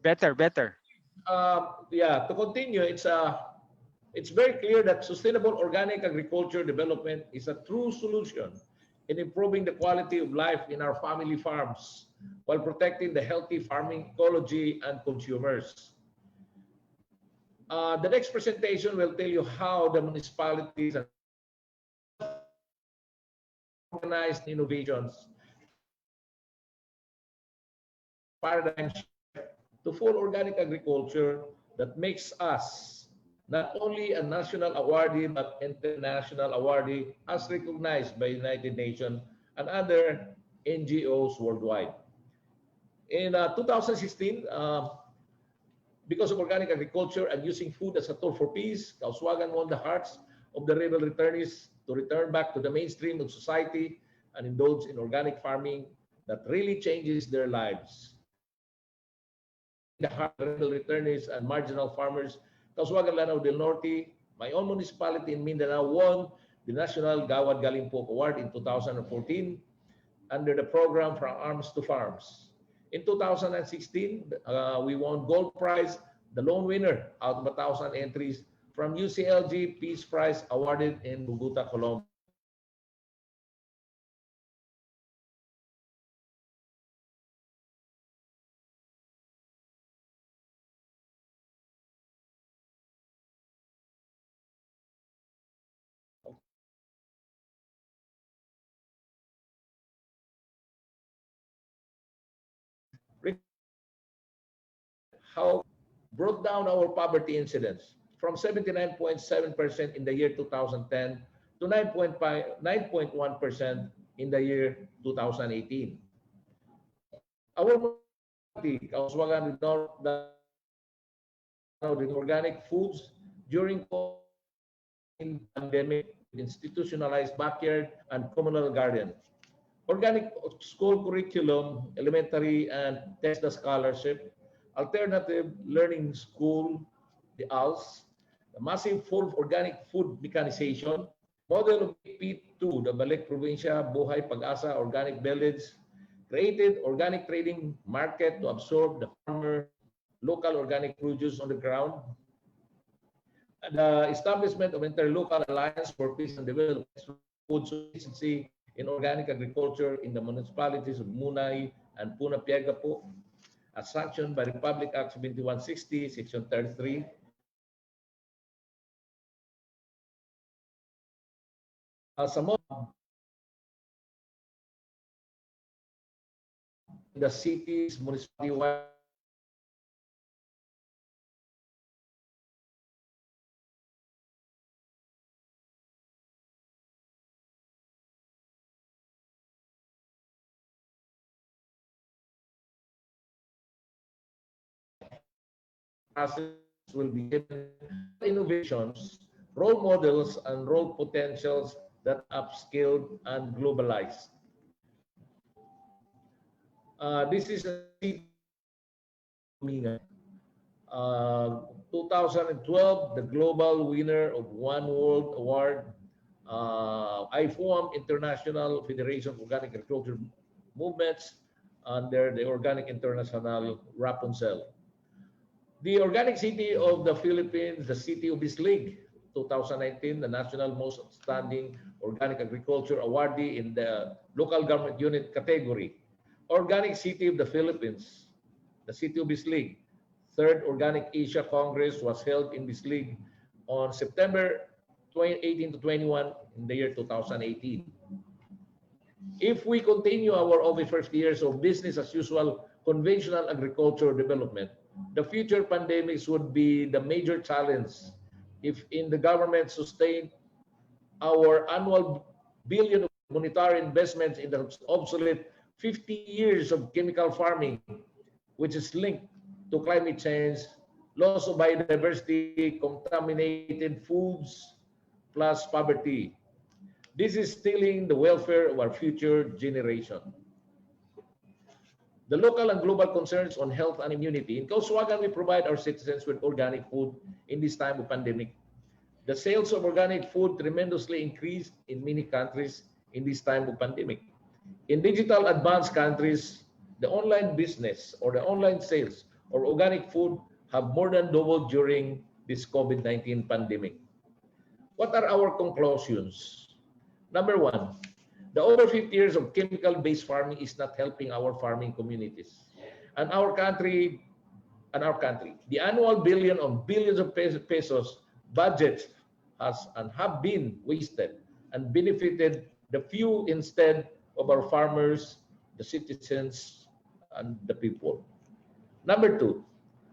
Better.
Yeah, to continue, it's very clear that sustainable organic agriculture development is a true solution in improving the quality of life in our family farms while protecting the healthy farming ecology and consumers. The next presentation will tell you how the municipalities and organized innovations paradigm shift to full organic agriculture that makes us not only a national awardee but international awardee as recognized by United Nations and other NGOs worldwide. In 2016, because of organic agriculture and using food as a tool for peace, Kauswagan won the hearts of the rebel returnees to return back to the mainstream of society and indulge in organic farming that really changes their lives. The heart of rebel returnees and marginal farmers, Kauswagan Lanao del Norte, my own municipality in Mindanao, won the National Gawad Galimpok Award in 2014 under the program From Arms to Farms. In 2016, we won Gold Prize, the lone winner out of 1,000 entries from UCLG Peace Prize awarded in Bogota, Colombia. How brought down our poverty incidence from 79.7% in the year 2010 to 9.1% in the year 2018. Our municipality, Kauswagan did not organic foods during COVID pandemic, institutionalized backyard and communal garden. Organic school curriculum, elementary and TESDA scholarship, alternative learning school, the ALS, the massive full organic food mechanization, model of P2, the Balik Provincia, Buhay Pag-asa Organic Village, created organic trading market to absorb the farmer, local organic produce on the ground, and the establishment of Interlocal Alliance for Peace and Development, food sufficiency in organic agriculture in the municipalities of Munay and Punapiaga po, as sanctioned by Republic Act 7160, Section 33. Some of the cities, municipality will be given innovations, role models, and role potentials that upscaled and globalized. This is a 2012, the global winner of One World Award, IFOAM, International Federation of Organic Agriculture Movements, under the Organic International Rapunzel. The Organic City of the Philippines, the City of this League, 2019, the National Most Outstanding Organic Agriculture Awardee in the Local Government Unit category. Organic City of the Philippines, the City of this League. Third Organic Asia Congress was held in this league on September 18 to 21 in the year 2018. If we continue our over 50 years of business as usual conventional agriculture development, the future pandemics would be the major challenge if in the government sustain our annual billion of monetary investments in the obsolete 50 years of chemical farming, which is linked to climate change, loss of biodiversity, contaminated foods, plus poverty. This is stealing the welfare of our future generation. The local and global concerns on health and immunity. In Kauswagan, we provide our citizens with organic food in this time of pandemic. The sales of organic food tremendously increased in many countries in this time of pandemic. In digital advanced countries, the online business or the online sales of organic food have more than doubled during this COVID-19 pandemic. What are our conclusions? Number one, the over 50 years of chemical-based farming is not helping our farming communities and our country. The annual billions of pesos budgets has and have been wasted and benefited the few instead of our farmers, the citizens, and the people. Number two,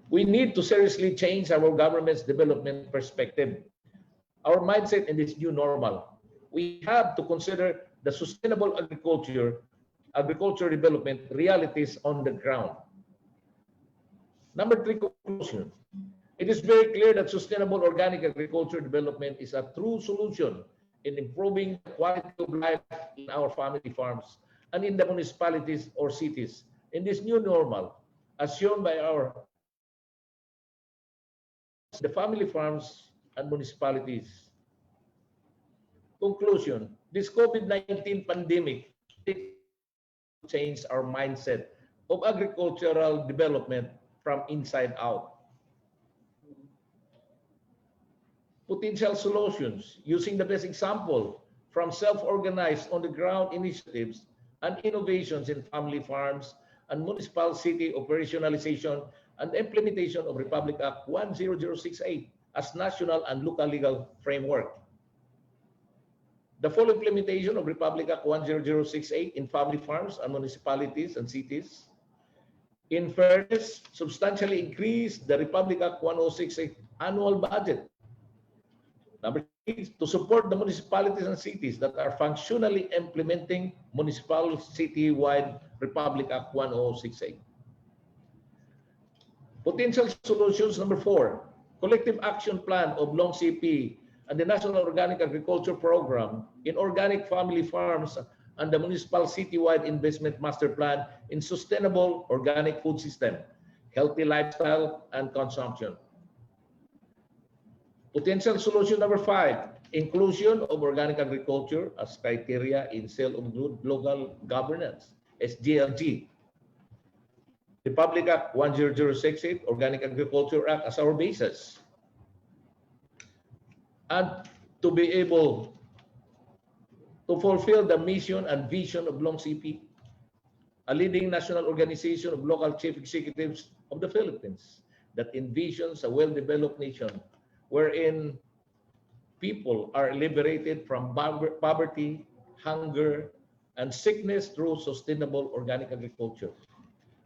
we need to seriously change our government's development perspective, our mindset in this new normal. We have to consider the sustainable agriculture development realities on the ground. Number three, conclusion. It is very clear that sustainable organic agriculture development is a true solution in improving the quality of life in our family farms and in the municipalities or cities in this new normal, as shown by the family farms and municipalities. Conclusion, this COVID-19 pandemic changed our mindset of agricultural development from inside out. Potential solutions, using the best example from self-organized on-the-ground initiatives and innovations in family farms and municipal city operationalization and implementation of Republic Act 10068 as national and local legal framework. The full implementation of Republic Act 10068 in family farms and municipalities and cities. In fairness, substantially increase the Republic Act 1068 annual budget. Number three, to support the municipalities and cities that are functionally implementing municipal city-wide Republic Act 1068. Potential solutions, number four, collective action plan of Long CP and the National Organic Agriculture Program in organic family farms and the municipal citywide investment master plan in sustainable organic food system, healthy lifestyle and consumption. Potential solution number five, inclusion of organic agriculture as criteria in Seal of Good Local Governance, SGLG. Republic Act 10068, Organic Agriculture Act as our basis. And to be able to fulfill the mission and vision of LONG-CP, a leading national organization of local chief executives of the Philippines that envisions a well-developed nation wherein people are liberated from poverty, hunger, and sickness through sustainable organic agriculture,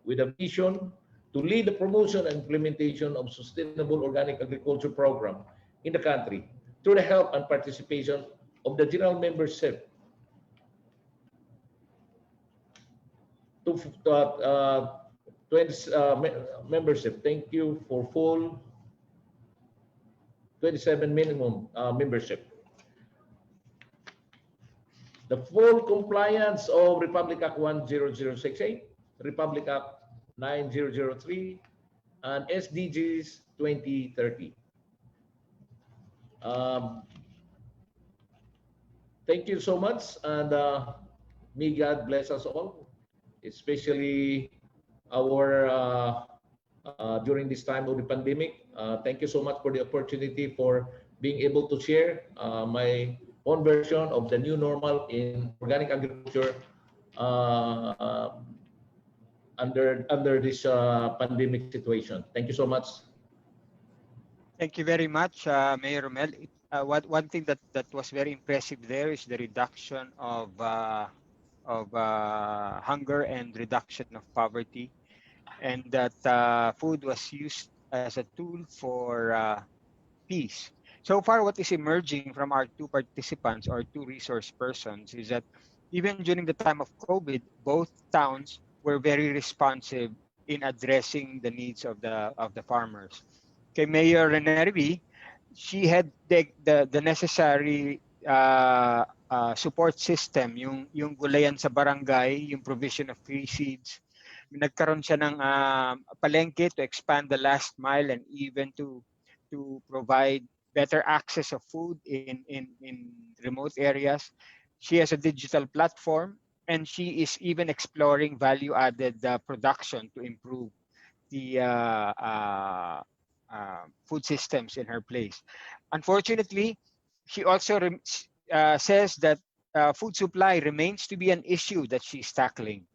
with a vision to lead the promotion and implementation of sustainable organic agriculture program in the country through the help and participation of the general membership to 20 membership. Thank you for full 27 minimum membership. The full compliance of Republic Act 10068, Republic Act 9003, and SDGs 2030. Thank you so much, and may God bless us all, especially our during this time of the pandemic. Thank you so much for the opportunity for being able to share my own version of the new normal in organic agriculture under this pandemic situation. Thank you so much.
Thank you very much, Mayor Rommel. One thing that was very impressive there is the reduction of hunger and reduction of poverty, and that food was used as a tool for peace. So far, what is emerging from our two participants or two resource persons is that even during the time of COVID, both towns were very responsive in addressing the needs of the farmers. Okay, Mayor Nerivi, she had the necessary support system, yung gulayan sa barangay, yung provision of free seeds. Nagkaroon siya ng palengke to expand the last mile and even to provide better access of food in remote areas. She has a digital platform, and she is even exploring value-added production to improve the food systems in her place. Unfortunately, she also says that food supply remains to be an issue that she's tackling.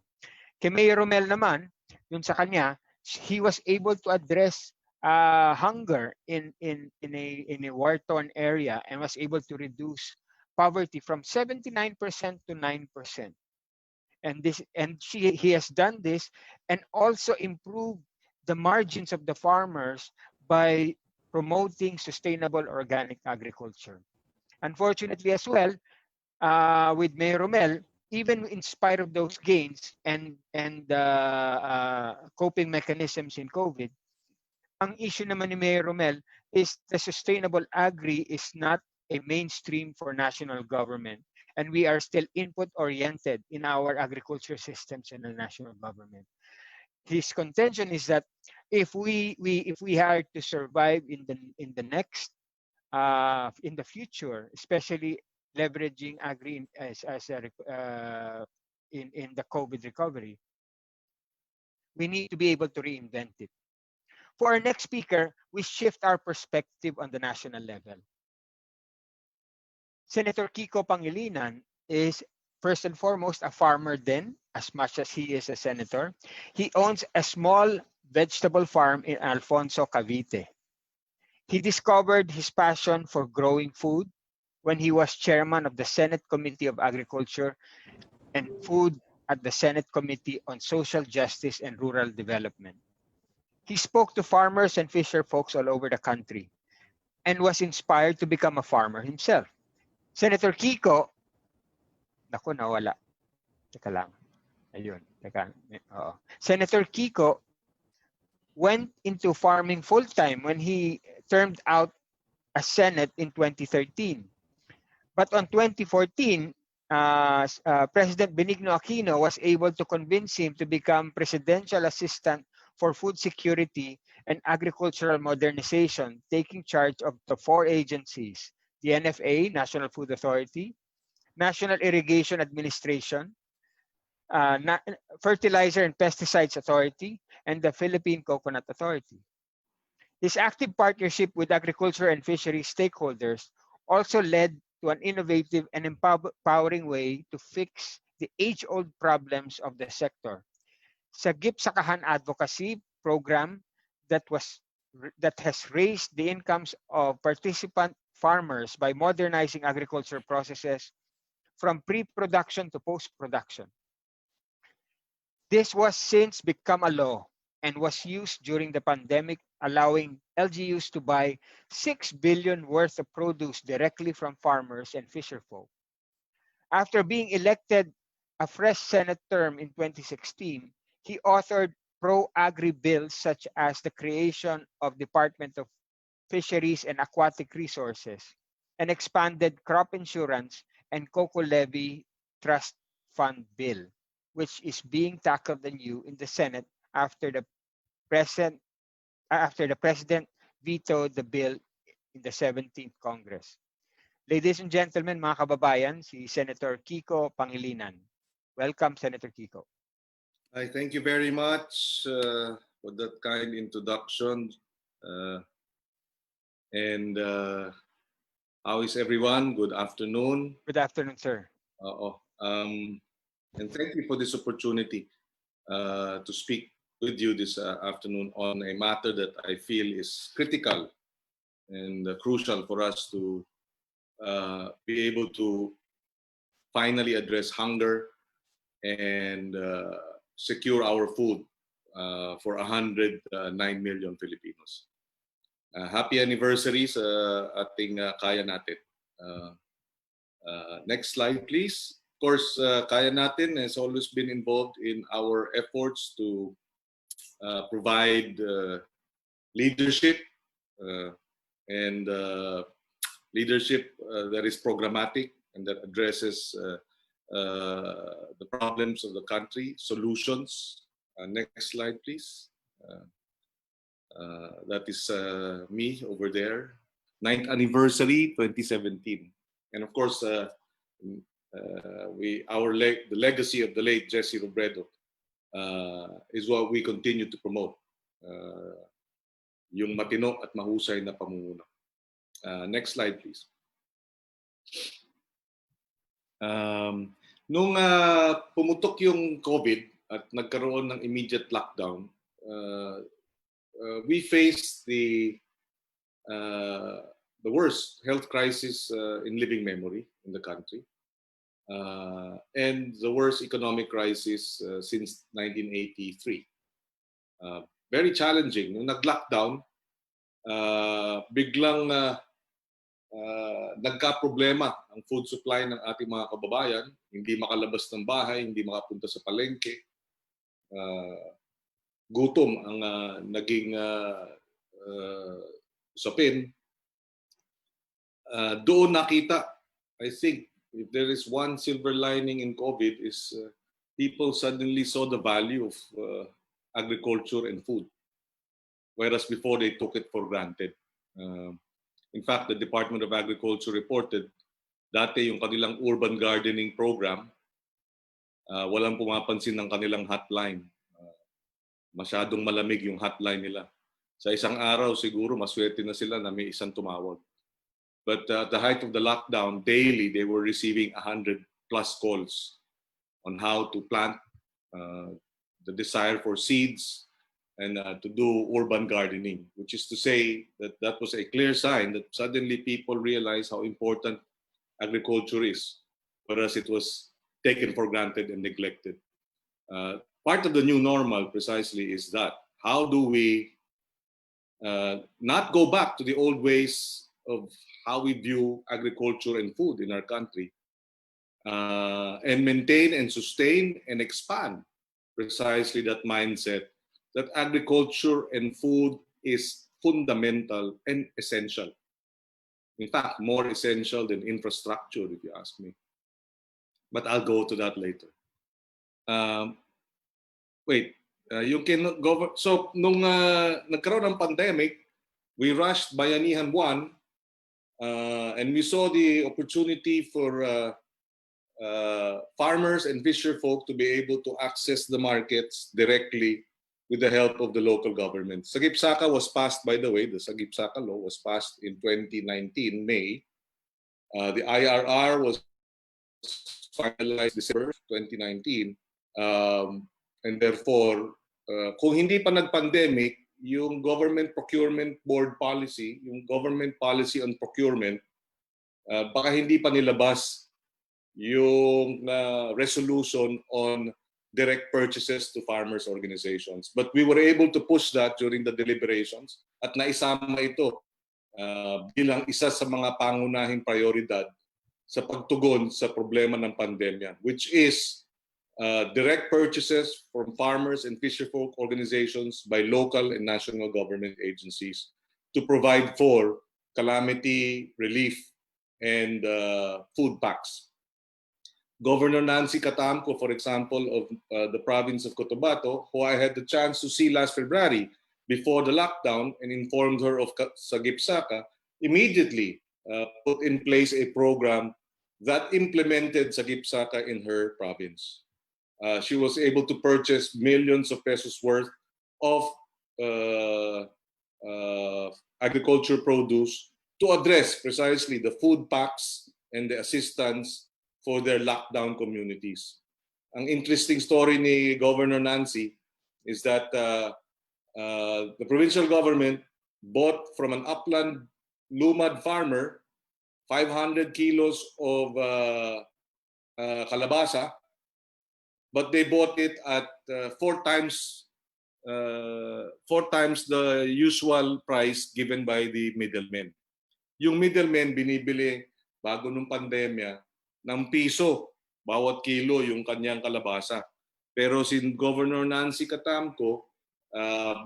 Kay Mayor Rommel naman, yun sa kanya, he was able to address hunger in a war-torn area and was able to reduce poverty from 79% to 9%. He has done this and also improved the margins of the farmers by promoting sustainable organic agriculture. Unfortunately as well, with Mayor Rommel, even in spite of those gains and coping mechanisms in COVID, ang issue naman ni Mayor Rommel is the sustainable agri is not a mainstream for national government, and we are still input-oriented in our agriculture systems in the national government. His contention is that if we are to survive in the next in the future, especially leveraging agri in the COVID recovery, we need to be able to reinvent it. For our next speaker, we shift our perspective on the national level. Senator Kiko Pangilinan is first and foremost a farmer then, as much as he is a senator. He owns a small vegetable farm in Alfonso, Cavite. He discovered his passion for growing food when he was chairman of the Senate Committee of Agriculture and Food at the Senate Committee on Social Justice and Rural Development. He spoke to farmers and fisher folks all over the country and was inspired to become a farmer himself. Senator Kiko, naku, nawala. Teka lang. Ayun. Teka. Oo. Senator Kiko went into farming full-time when he termed out as Senate in 2013. But on 2014, President Benigno Aquino was able to convince him to become Presidential Assistant for Food Security and Agricultural Modernization, taking charge of the 4 agencies: the NFA, National Food Authority, National Irrigation Administration, Fertilizer and Pesticides Authority, and the Philippine Coconut Authority. His active partnership with agriculture and fisheries stakeholders also led to an innovative and empowering way to fix the age-old problems of the sector. Sagip Sakahan Advocacy Program that has raised the incomes of participant farmers by modernizing agriculture processes from pre-production to post-production. This was since become a law and was used during the pandemic, allowing LGUs to buy 6 billion worth of produce directly from farmers and fisherfolk. After being elected a fresh Senate term in 2016, he authored pro-agri bills such as the creation of Department of Fisheries and Aquatic Resources and expanded crop insurance and cocoa levy trust fund bill, which is being tackled anew in the Senate after the president vetoed the bill in the 17th Congress. Ladies and gentlemen, mga kababayan, si Senator Kiko Pangilinan. Welcome, Senator Kiko.
Hi, thank you very much for that kind introduction. How is everyone? Good afternoon.
Good afternoon, sir.
And thank you for this opportunity to speak with you this afternoon on a matter that I feel is critical and crucial for us to be able to finally address hunger and secure our food for 109 million Filipinos. Happy anniversary sa ating Kaya Natin. Next slide, please. Of course, Kaya Natin has always been involved in our efforts to provide leadership and leadership that is programmatic and that addresses the problems of the country, solutions. Next slide, please. That is me over there. 9th anniversary, 2017. And of course, the legacy of the late Jess Lorenzo is what we continue to promote. Yung matino at mahusay na pamumuno. Next slide, please. Nung pumutok yung COVID at nagkaroon ng immediate lockdown, we faced the worst health crisis in living memory in the country, and the worst economic crisis since 1983. Very challenging. Nung nag-lockdown, biglang nagka-problema ang food supply ng ating mga kababayan. Hindi makalabas ng bahay, hindi makapunta sa palengke. Gutom ang naging usapin. Doon nakita, I think, if there is one silver lining in COVID is people suddenly saw the value of agriculture and food, whereas before they took it for granted. In fact, the Department of Agriculture reported dati yung kanilang urban gardening program, walang pumapansin ng kanilang hotline. Masyadong malamig yung hotline nila. Sa isang araw siguro maswerte na sila na may isang tumawag. But at the height of the lockdown, daily they were receiving 100+ calls on how to plant, the desire for seeds, and to do urban gardening, which is to say that that was a clear sign that suddenly people realized how important agriculture is, whereas it was taken for granted and neglected. Part of the new normal precisely is that. How do we not go back to the old ways of how we view agriculture and food in our country, and maintain and sustain and expand precisely that mindset that agriculture and food is fundamental and essential. In fact, more essential than infrastructure, if you ask me. But I'll go to that later. You can go. So, nung nagkaroon ng pandemic, we rushed Bayanihan 1, and we saw the opportunity for farmers and fisher folk to be able to access the markets directly with the help of the local government. Sagip-Saka was passed, by the way, the Sagip-Saka law was passed in 2019, May. The IRR was finalized December 2019. And therefore, kung hindi pa nag-pandemic, yung government procurement board policy, yung government policy on procurement, baka hindi pa nilabas yung resolution on direct purchases to farmers organizations. But we were able to push that during the deliberations at naisama ito bilang isa sa mga pangunahing prioridad sa pagtugon sa problema ng pandemya, which is direct purchases from farmers and fisherfolk organizations by local and national government agencies to provide for calamity relief and food packs. Governor Nancy Catamco, for example, of the province of Cotabato, who I had the chance to see last February before the lockdown and informed her of Sagip-Saka, immediately put in place a program that implemented Sagip-Saka in her province. She was able to purchase millions of pesos worth of agriculture produce to address precisely the food packs and the assistance for their lockdown communities. Ang interesting story ni Governor Nancy is that the provincial government bought from an upland lumad farmer 500 kilos of kalabasa, but they bought it at 4 times the usual price given by the middlemen. Yung middlemen binibili bago nung pandemya ng piso bawat kilo yung kanyang kalabasa. Pero si Governor Nancy Catamco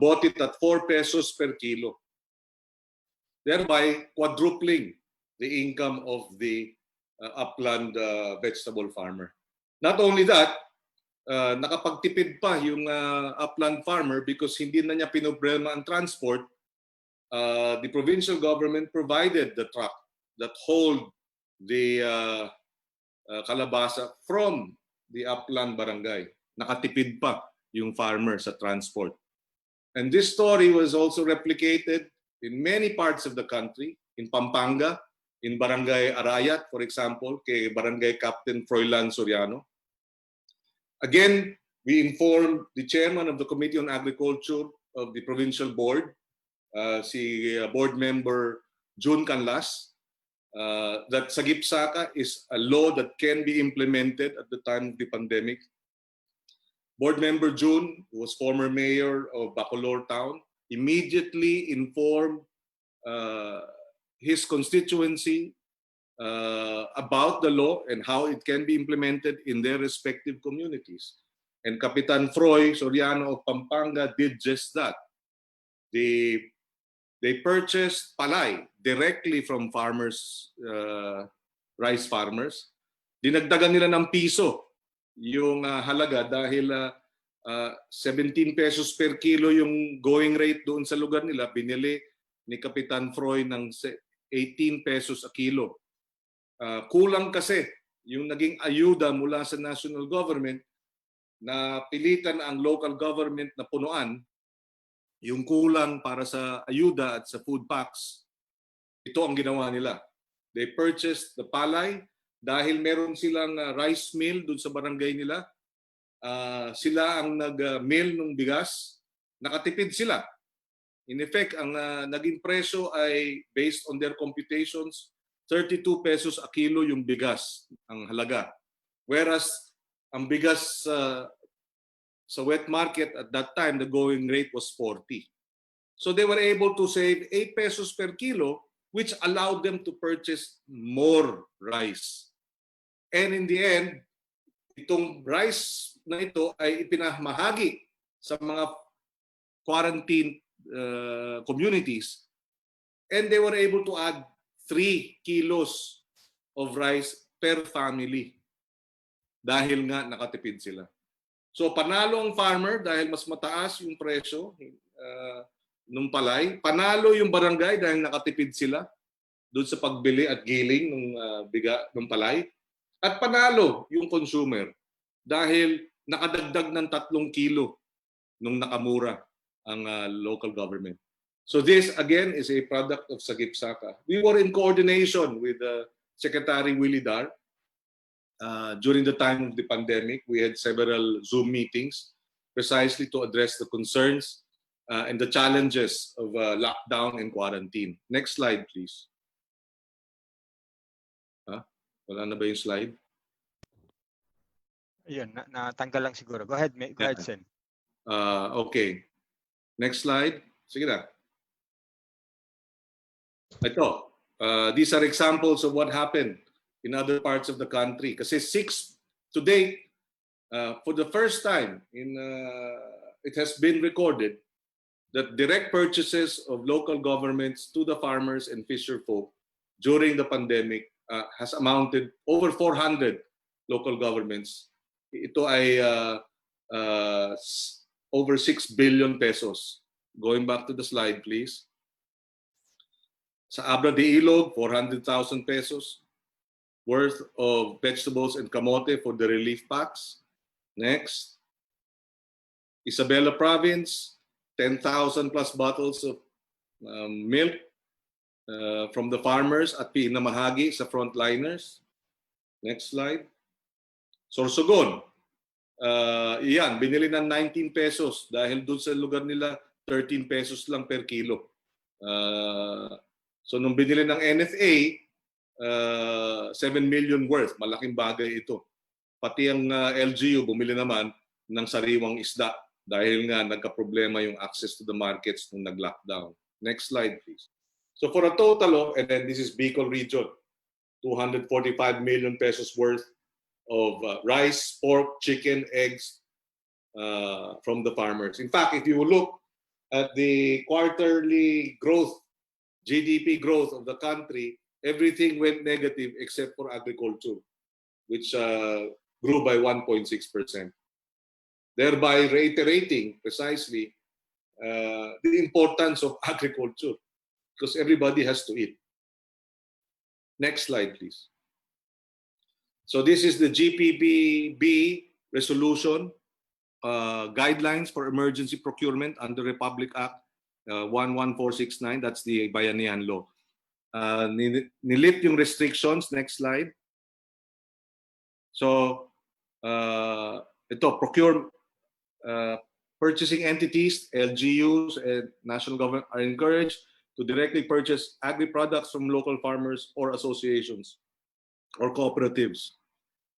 bought it at 4 pesos per kilo, thereby quadrupling the income of the upland vegetable farmer. Not only that, nakapagtipid pa yung upland farmer because hindi na niya pinoblema ang transport. The provincial government provided the truck that hold the kalabasa from the upland barangay. Nakatipid pa yung farmer sa transport. And this story was also replicated in many parts of the country, in Pampanga, in Barangay Arayat, for example, kay Barangay Captain Froilan Soriano. Again, we informed the chairman of the Committee on Agriculture of the provincial board, si board member June Canlas, that Sagip-Saka is a law that can be implemented at the time of the pandemic. Board member June, who was former mayor of Bacolor Town, immediately informed his constituency about the law and how it can be implemented in their respective communities. And Kapitan Froy Soriano of Pampanga did just that. They purchased palay directly from farmers, rice farmers. Dinagdagan nila ng piso yung halaga dahil 17 pesos per kilo yung going rate doon sa lugar nila. Binili ni Kapitan Froy ng 18 pesos a kilo. Kulang kasi yung naging ayuda mula sa national government na pilitan ang local government na punuan yung kulang para sa ayuda at sa food packs. Ito ang ginawa nila. They purchased the palay dahil meron silang rice mill doon sa barangay nila. Sila ang nag-mill ng bigas. Nakatipid sila. In effect, ang naging presyo ay based on their computations, 32 pesos a kilo yung bigas ang halaga. Whereas ang bigas sa wet market at that time, the going rate was 40. So they were able to save 8 pesos per kilo, which allowed them to purchase more rice. And in the end, itong rice na ito ay ipinamahagi sa mga quarantine communities. And they were able to add 3 kilos of rice per family dahil nga nakatipid sila. So panalo ang farmer dahil mas mataas yung presyo ng palay. Panalo yung barangay dahil nakatipid sila doon sa pagbili at giling ng palay. At panalo yung consumer dahil nakadagdag ng 3 kilo nung nakamura ang local government. So this again is a product of Sagip-Saka. We were in coordination with Secretary Willie Dar. During the time of the pandemic, we had several Zoom meetings precisely to address the concerns and the challenges of lockdown and quarantine. Next slide, please. Wala na ba yung slide?
Ayun, natanggal lang siguro. Go ahead, go ahead, Sen.
Okay. Next slide. Sige na. Ito. These are examples of what happened in other parts of the country. Kasi to date, for the first time, it has been recorded that direct purchases of local governments to the farmers and fisher folk during the pandemic has amounted over 400 local governments. Ito ay over 6 billion pesos. Going back to the slide, please. Sa Abra de Ilog, 400,000 pesos worth of vegetables and kamote for the relief packs. Next. Isabela Province, 10,000 plus bottles of milk from the farmers at pinamahagi sa frontliners. Next slide. Sorsogon. Iyan, binili ng 19 pesos dahil doon sa lugar nila 13 pesos lang per kilo. So nung binili ng NFA, 7 million worth, malaking bagay ito. Pati ang LGU bumili naman ng sariwang isda dahil nga nagka-problema yung access to the markets nung nag-lockdown. Next slide, please. So for a total of, and then this is Bicol region, 245 million pesos worth of rice, pork, chicken, eggs from the farmers. In fact, if you look at the quarterly growth, GDP growth of the country, everything went negative except for agriculture, which grew by 1.6%. Thereby reiterating precisely the importance of agriculture because everybody has to eat. Next slide, please. So this is the GPPB resolution, guidelines for emergency procurement under Republic Act 11469. That's the Bayanihan Law. Nilift yung restrictions. Next slide. So ito, purchasing entities, LGUs, and national government are encouraged to directly purchase agri-products from local farmers or associations or cooperatives.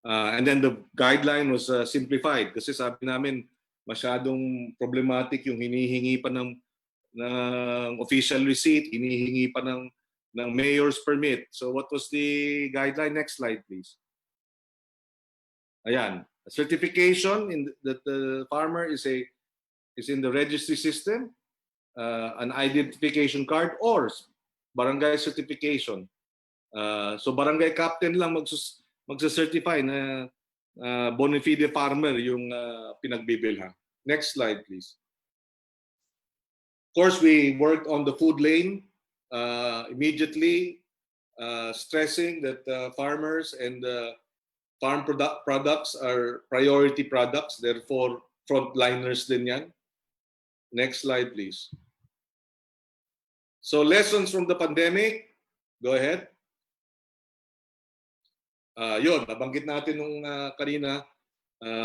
And then the guideline was simplified kasi sabi namin masyadong problematic yung hinihingi pa ng official receipt, hinihingi pa ng mayor's permit. So what was the guideline? Next slide, please. Ayan, a certification that the farmer is in the registry system, an identification card, or barangay certification. So barangay captain lang magsa-certify na bona fide farmer yung pinagbibilhan. Next slide, please. Of course, we worked on the food lane immediately, stressing that farmers and farm products are priority products, therefore frontliners din yan. Next slide, please. So lessons from the pandemic. Go ahead. Yun, nabanggit natin nung kanina,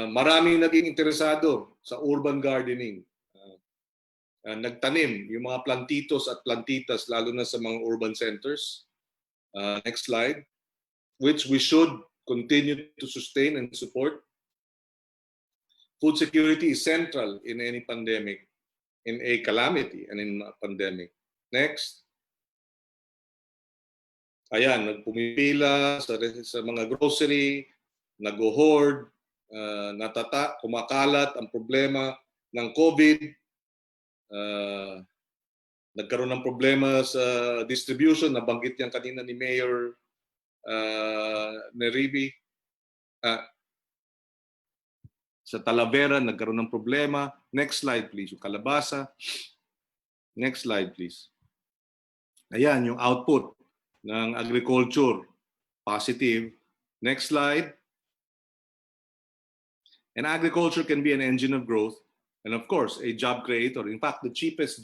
maraming naging interesado sa urban gardening. Nagtanim yung mga plantitos at plantitas lalo na sa mga urban centers. Next slide. Which we should continue to sustain and support. Food security is central in any pandemic, in a calamity and in a pandemic. Next. Ayan, nagpumipila sa mga grocery, nag-hoard, kumakalat ang problema ng COVID, nagkaroon ng problema sa distribution, nabanggit yan kanina ni Mayor Nerivi. Sa Talavera, nagkaroon ng problema. Next slide, please. Yung kalabasa. Next slide, please. Ayan, yung output ng agriculture. Positive. Next slide. And agriculture can be an engine of growth and, of course, a job creator. In fact, the cheapest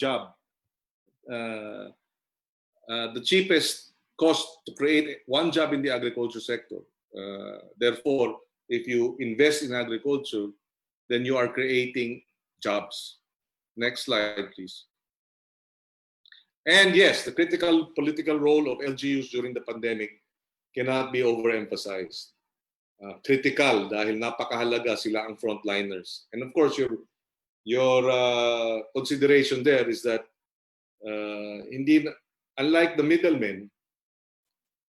cost to create one job in the agriculture sector. Therefore, if you invest in agriculture, then you are creating jobs. Next slide, please. And yes, the critical political role of LGUs during the pandemic cannot be overemphasized. Critical dahil napakahalaga, sila ang frontliners. And of course, your consideration there is that indeed, unlike the middlemen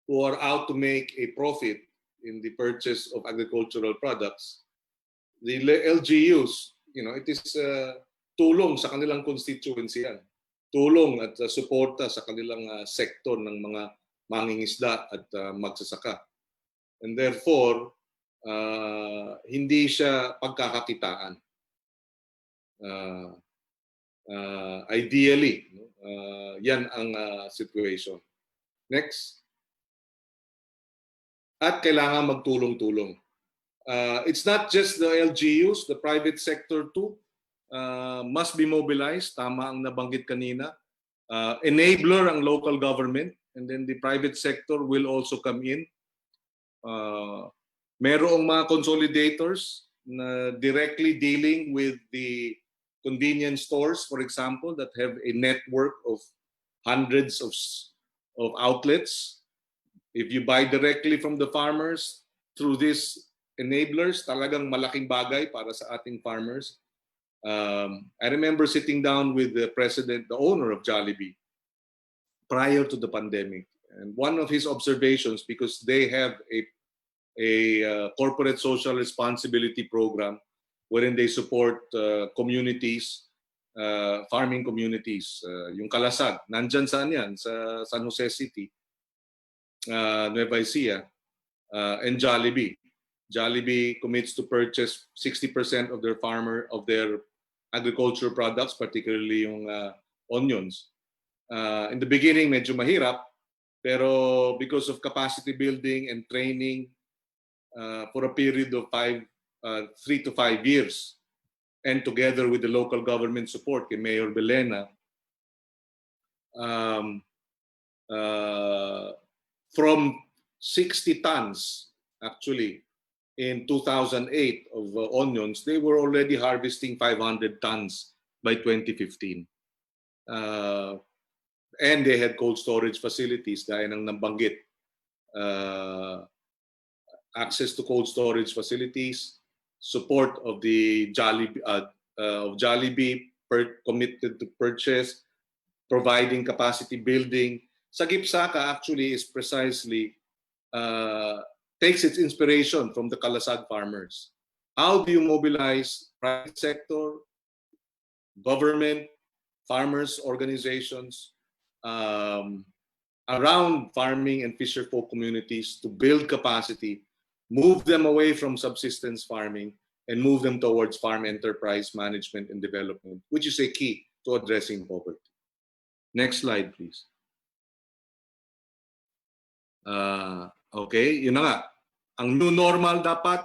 who are out to make a profit in the purchase of agricultural products, the LGUs, it is tulong sa kanilang constituency yan. Tulong at suporta sa kanilang sektor ng mga mangingisda at magsasaka. And therefore, hindi siya pagkakakitaan. Ideally, yan ang situation. Next. At kailangan magtulong-tulong. It's not just the LGUs, the private sector too must be mobilized. Tama ang nabanggit kanina. Enabler ang local government, and then the private sector will also come in. Merong mga consolidators na directly dealing with the convenience stores, for example, that have a network of hundreds of outlets. If you buy directly from the farmers through these enablers, talagang malaking bagay para sa ating farmers. I remember sitting down with the president, the owner of Jollibee, prior to the pandemic. And one of his observations, because they have a corporate social responsibility program wherein they support communities, farming communities. Yung Kalasag, nandyan saan yan? Sa San Jose City, Nueva Ecija, and Jollibee. Jollibee commits to purchase 60% of their agricultural products, particularly yung onions. In the beginning, medyo mahirap, pero because of capacity building and training for a period of 3 to 5 years, and together with the local government support kay Mayor Belena, from 60 tons, actually, in 2008 of onions, they were already harvesting 500 tons by 2015. And they had cold storage facilities, gaya ng nabanggit. Access to cold storage facilities, support of the Jollibee committed to purchase, providing capacity building. Sa Gipsaka actually is precisely takes its inspiration from the Kalasag farmers. How do you mobilize private sector, government, farmers organizations around farming and fisherfolk communities to build capacity, move them away from subsistence farming, and move them towards farm enterprise management and development, which is a key to addressing poverty. Next slide, please. Okay, yun na nga. Ang new normal dapat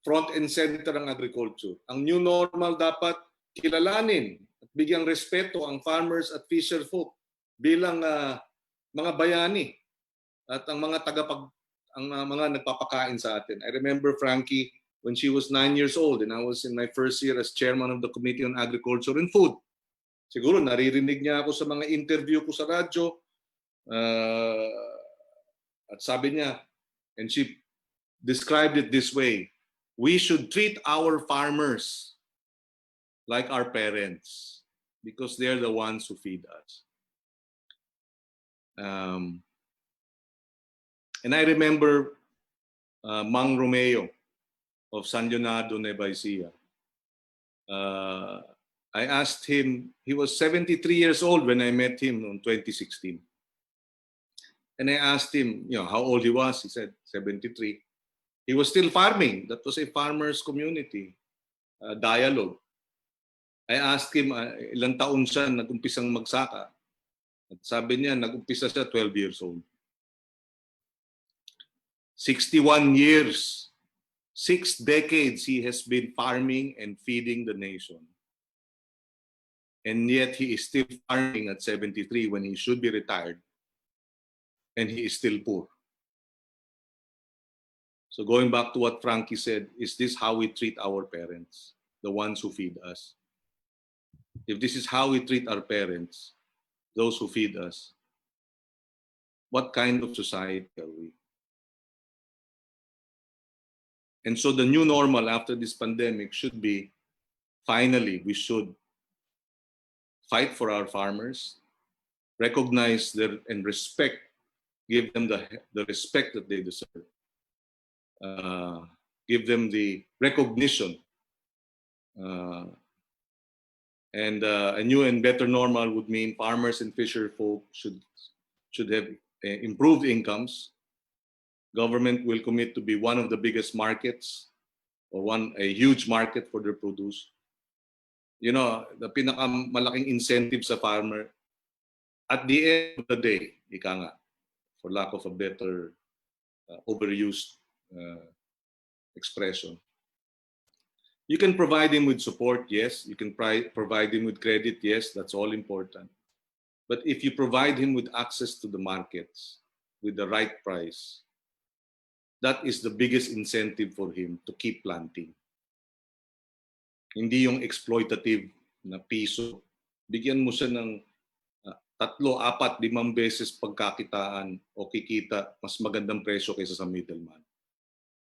front and center ang agriculture. Ang new normal dapat kilalanin at bigyang respeto ang farmers at fisherfolk bilang mga bayani at ang mga mga nagpapakain sa atin. I remember Frankie when she was 9 years old and I was in my first year as chairman of the Committee on Agriculture and Food. Siguro naririnig niya ako sa mga interview ko sa radyo at sabi niya, and she described it this way: we should treat our farmers like our parents because they're the ones who feed us. And I remember Mang Romeo of San Leonardo, Nueva Ecija. I asked him, he was 73 years old when I met him in 2016. And I asked him, how old he was. He said 73. He was still farming. That was a farmers' community dialogue. I asked him, ilang taon siya nag-umpisang magsaka. At sabi niya, nag-umpisa siya 12 years old. 61 years, 6 decades he has been farming and feeding the nation. And yet he is still farming at 73 when he should be retired. and he is still poor. So going back to what Frankie said, is this how we treat our parents, the ones who feed us? If this is how we treat our parents, those who feed us, what kind of society are we? And so the new normal after this pandemic should be, finally, we should fight for our farmers, recognize their and respect, give them the respect that they deserve, give them the recognition, and a new and better normal would mean farmers and fisher folk should have improved incomes. Government will commit to be one of the biggest markets or a huge market for their produce. You know, the pinakamalaking incentive sa farmer, at the end of the day, ika nga, for lack of a better overused expression, you can provide him with support, yes. You can provide him with credit, yes. That's all important. But if you provide him with access to the markets, with the right price, that is the biggest incentive for him to keep planting. Hindi yung exploitative na piso. Bigyan mo siya ng 3, 4, 5 beses pagkakitaan o kikita, mas magandang presyo kaysa sa middleman.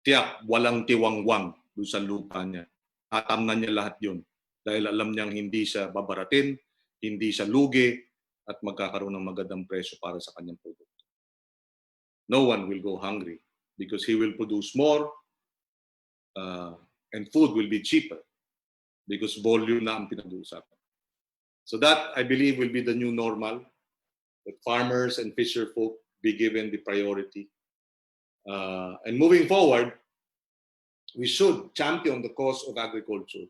Tiyak, walang tiwangwang doon sa lupa niya. Hatamnan niya lahat yun. Dahil alam niyang hindi siya babaratin, hindi siya lugi, at magkakaroon ng magandang presyo para sa kanyang produkto. No one will go hungry because he will produce more and food will be cheaper because volume na ang pinag-uusapan. So that, I believe, will be the new normal, that farmers and fisher folk be given the priority. And moving forward, we should champion the cause of agriculture.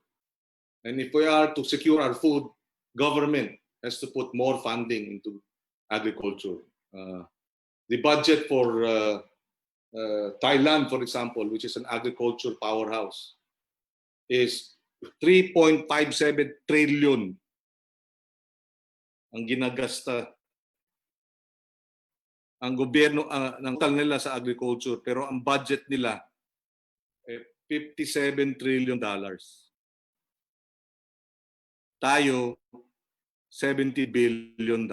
And if we are to secure our food, government has to put more funding into agriculture. The budget for Thailand, for example, which is an agriculture powerhouse, is 3.57 trillion ang ginagasta ang gobyerno ng total nila sa agriculture, pero ang budget nila $57 trillion. Tayo, $70 billion.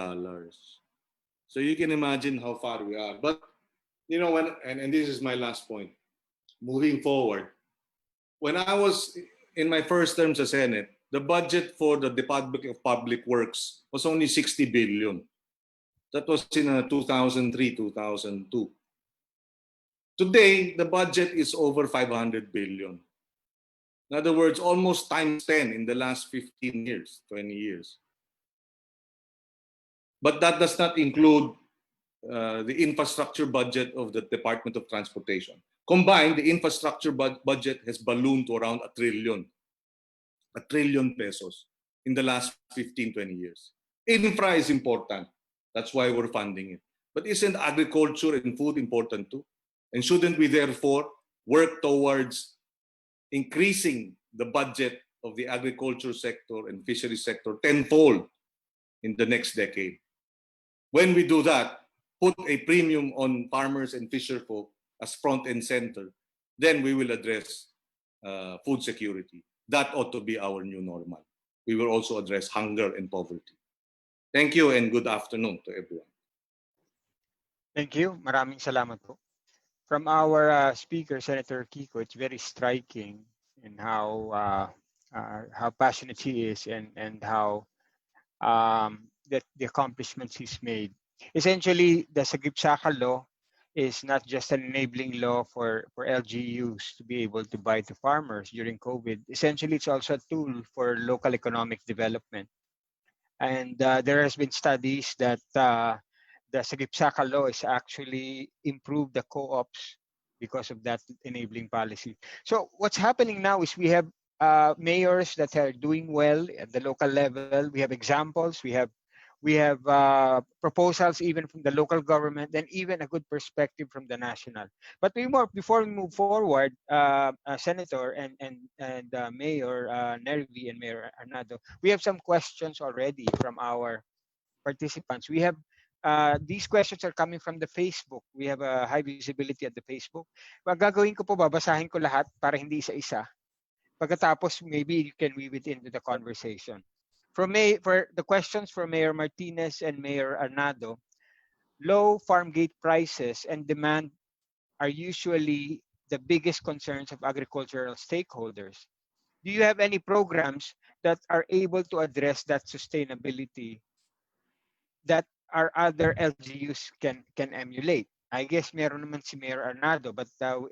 So you can imagine how far we are. But you know, and this is my last point, moving forward, when I was in my first term sa Senate, the budget for the Department of Public Works was only 60 billion. That was in 2003, 2002. Today, the budget is over 500 billion. In other words, almost times 10 in the last 15 years, 20 years. But that does not include the infrastructure budget of the Department of Transportation. Combined, the infrastructure budget has ballooned to around $1 trillion pesos in the last 15, 20 years. Infra is important. That's why we're funding it. But isn't agriculture and food important too? And shouldn't we therefore work towards increasing the budget of the agriculture sector and fishery sector tenfold in the next decade? When we do that, put a premium on farmers and fisherfolk as front and center, then we will address food security. That ought to be our new normal. We will also address hunger and poverty. Thank you and good afternoon to everyone.
Thank you. Maraming salamat po. From our speaker, Senator Kiko, it's very striking in how passionate he is and how that the accomplishments he's made. Essentially, the Sagip-Saka law is not just an enabling law for LGUs to be able to buy to farmers during COVID. Essentially, it's also a tool for local economic development. And there has been studies that the Sagip-Saka law has actually improved the co-ops because of that enabling policy. So what's happening now is we have mayors that are doing well at the local level. We have examples. We have proposals even from the local government, and even a good perspective from the national. But before we move forward, Senator and Mayor Nerivi and Mayor Arnado, we have some questions already from our participants. We have these questions are coming from the Facebook. We have a high visibility at the Facebook. Gagawin ko po, babasahin ko lahat para hindi isa-isa. Pagkatapos, maybe you can weave it into the conversation. For the questions for Mayor Martinez and Mayor Arnado, low farm gate prices and demand are usually the biggest concerns of agricultural stakeholders. Do you have any programs that are able to address that sustainability that our other LGUs can emulate? I guess meron naman si Mayor Arnado, but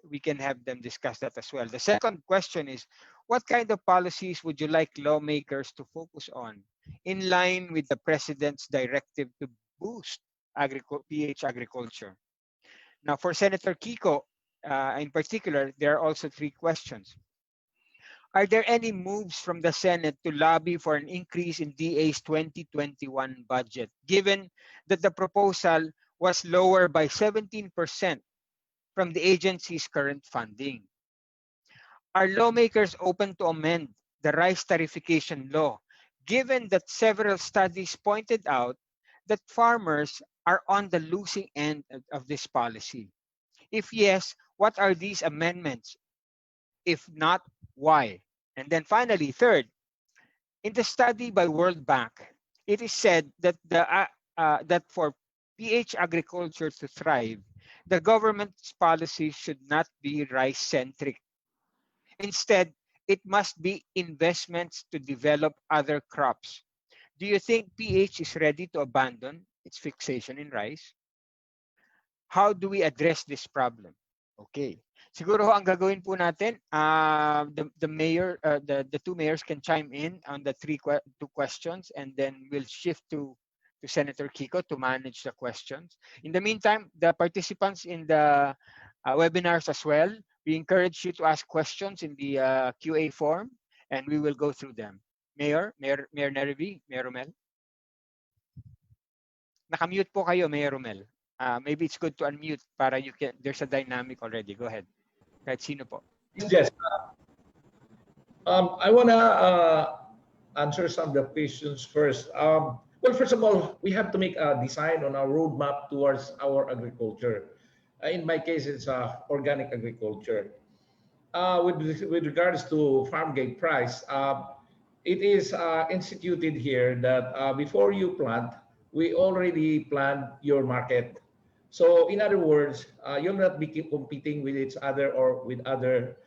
we can have them discuss that as well. The second question is, what kind of policies would you like lawmakers to focus on in line with the President's directive to boost PH agriculture? Now, for Senator Kiko, in particular, there are also three questions. Are there any moves from the Senate to lobby for an increase in DA's 2021 budget, given that the proposal was lower by 17% from the agency's current funding? Are lawmakers open to amend the rice tariffication law, given that several studies pointed out that farmers are on the losing end of this policy? If yes, what are these amendments? If not, why? And then finally, third, in the study by World Bank, it is said that that for PH agriculture to thrive, the government's policy should not be rice-centric. Instead, it must be investments to develop other crops. Do you think PH is ready to abandon its fixation in rice? How do we address this problem? Okay. Siguro ang gagawin po natin, the mayor, the two mayors can chime in on the two questions, and then we'll shift to Senator Kiko to manage the questions. In the meantime, the participants in the webinars as well, we encourage you to ask questions in the QA form, and we will go through them. Mayor Nerivi, Mayor Rommel. Nakamute po kayo, Mayor Rommel. Maybe it's good to unmute para you can, there's a dynamic already. Go ahead. Kahit sino po.
Yes. I want to answer some of the questions first. Well, first of all, we have to make a design on our roadmap towards our agriculture. In my case, it's organic agriculture. With regards to farm gate price, it is instituted here that before you plant, we already planned your market. So in other words, you'll not be competing with each other or with other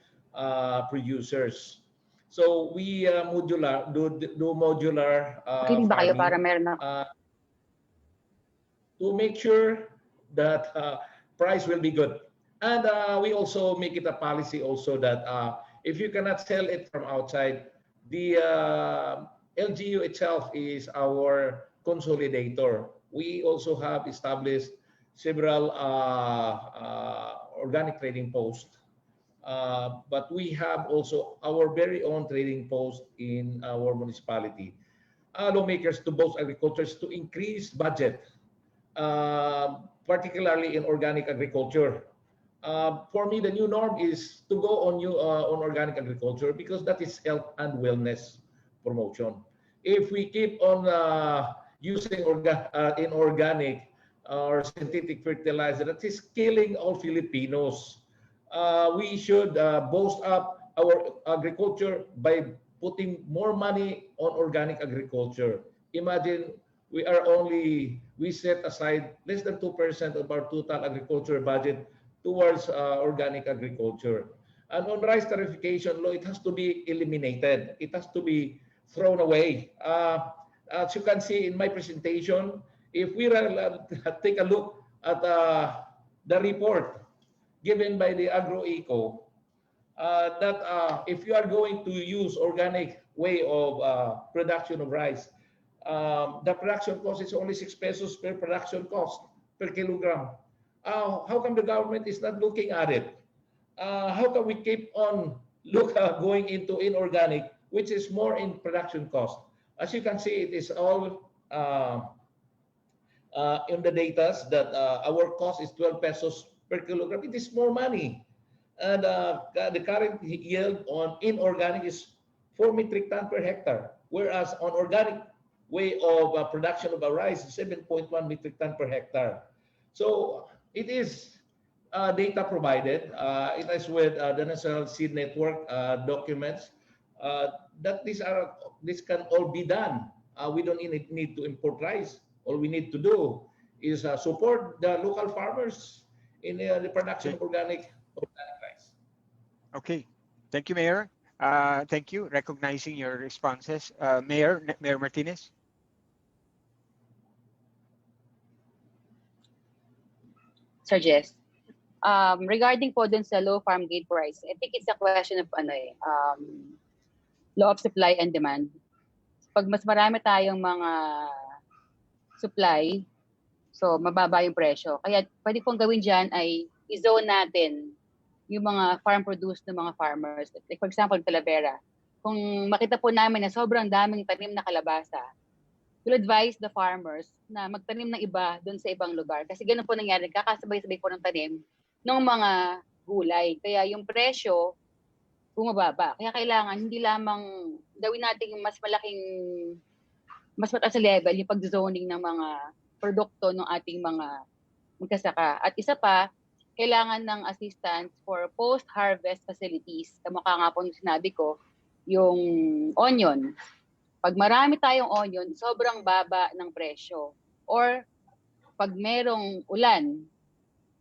producers. So we do modular farming to make sure that price will be good. And we also make it a policy also that if you cannot sell it from outside, the LGU itself is our consolidator. We also have established several organic trading posts, but we have also our very own trading post in our municipality. Lawmakers to both agricultures to increase budget, particularly in organic agriculture. For me, the new norm is to go on organic agriculture because that is health and wellness promotion. If we keep on using inorganic or synthetic fertilizer, that is killing all Filipinos. We should boost up our agriculture by putting more money on organic agriculture. Imagine we set aside less than 2% of our total agriculture budget towards organic agriculture. And on rice tariffication law, it has to be eliminated. It has to be thrown away. As you can see in my presentation, if we take a look at the report given by the AgroEco, that if you are going to use organic way of production of rice, the production cost is only 6 pesos per production cost per kilogram. How come the government is not looking at it? How can we keep on going into inorganic, which is more in production cost? As you can see, it is all in the data that our cost is 12 pesos per kilogram. It is more money. And the current yield on inorganic is 4 metric ton per hectare, whereas on organic, way of production of a rice is 7.1 metric ton per hectare. So it is data provided. It is with the National Seed Network documents that this can all be done. We don't need to import rice. All we need to do is support the local farmers in the production
Okay.
of organic rice.
Okay. Thank you, Mayor. Thank you. Recognizing your responses. Mayor Martinez.
Sir Jess. Regarding po dun sa low farm gate price, I think it's a question of law of supply and demand. Pag mas marami tayong mga supply, so mababa yung presyo. Kaya pwede pong gawin dyan ay i-zone natin yung mga farm produce ng mga farmers. Like for example, Talavera. Kung makita po namin na sobrang daming tanim na kalabasa, we'll advise the farmers na magtanim ng iba doon sa ibang lugar. Kasi ganun po nangyari, kakasabay-sabay po ng tanim ng mga gulay. Kaya yung presyo, bumababa. Kaya kailangan hindi lamang gawin natin yung mas mataas na level yung pag-zoning ng mga produkto ng ating mga magkasaka. At isa pa, kailangan ng assistance for post-harvest facilities. Kamukha nga po yung sinabi ko, yung onion. Pag marami tayong onion, sobrang baba ng presyo. Or pag merong ulan,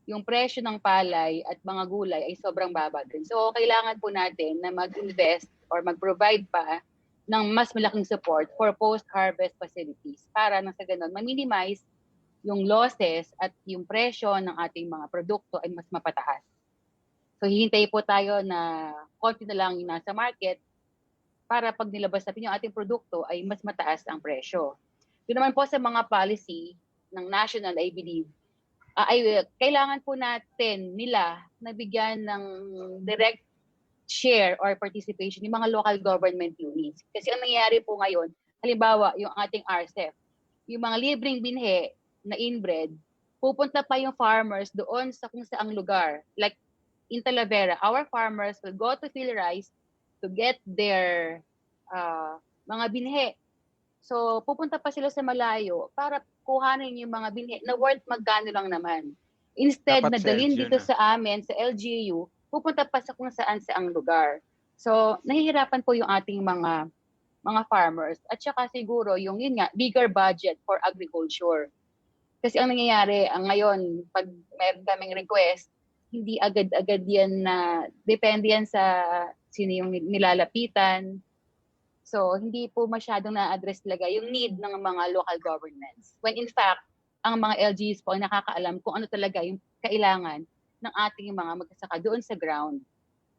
yung presyo ng palay at mga gulay ay sobrang baba din. So, kailangan po natin na mag-invest or mag-provide pa ng mas malaking support for post-harvest facilities para nang sa ganun, ma-minimize yung losses at yung presyo ng ating mga produkto ay mas mapataas. So, hihintay po tayo na konti na lang yung nasa market para pag nilabas natin yung ating produkto ay mas mataas ang presyo. Yun naman po sa mga policy ng national, I believe, ay kailangan po natin nila na bigyan ng direct share or participation yung mga local government units. Kasi ang nangyayari po ngayon, halimbawa yung ating RCEP, yung mga libreng binhe na inbred, pupunta pa yung farmers doon sa kung saang lugar. Like in Talavera, our farmers will go to Philrice to get their mga binhe. So, pupunta pa sila sa malayo para kuhanin yung mga binhe na worth magkano lang naman. Instead
Dapat
na
sa
dalhin
LGU
dito
na.
sa amin, sa LGU, pupunta pa sa kung saan saang lugar. So, nahihirapan po yung ating mga farmers. At saka siguro, yun nga, bigger budget for agriculture. Kasi ang nangyayari, ngayon, pag meron kaming request, hindi agad-agad yan na, depende yan sa sino yung nilalapitan. So, hindi po masyadong na-address talaga yung need ng mga local governments. When in fact, ang mga LGUs po ay nakakaalam kung ano talaga yung kailangan ng ating mga magkasaka doon sa ground.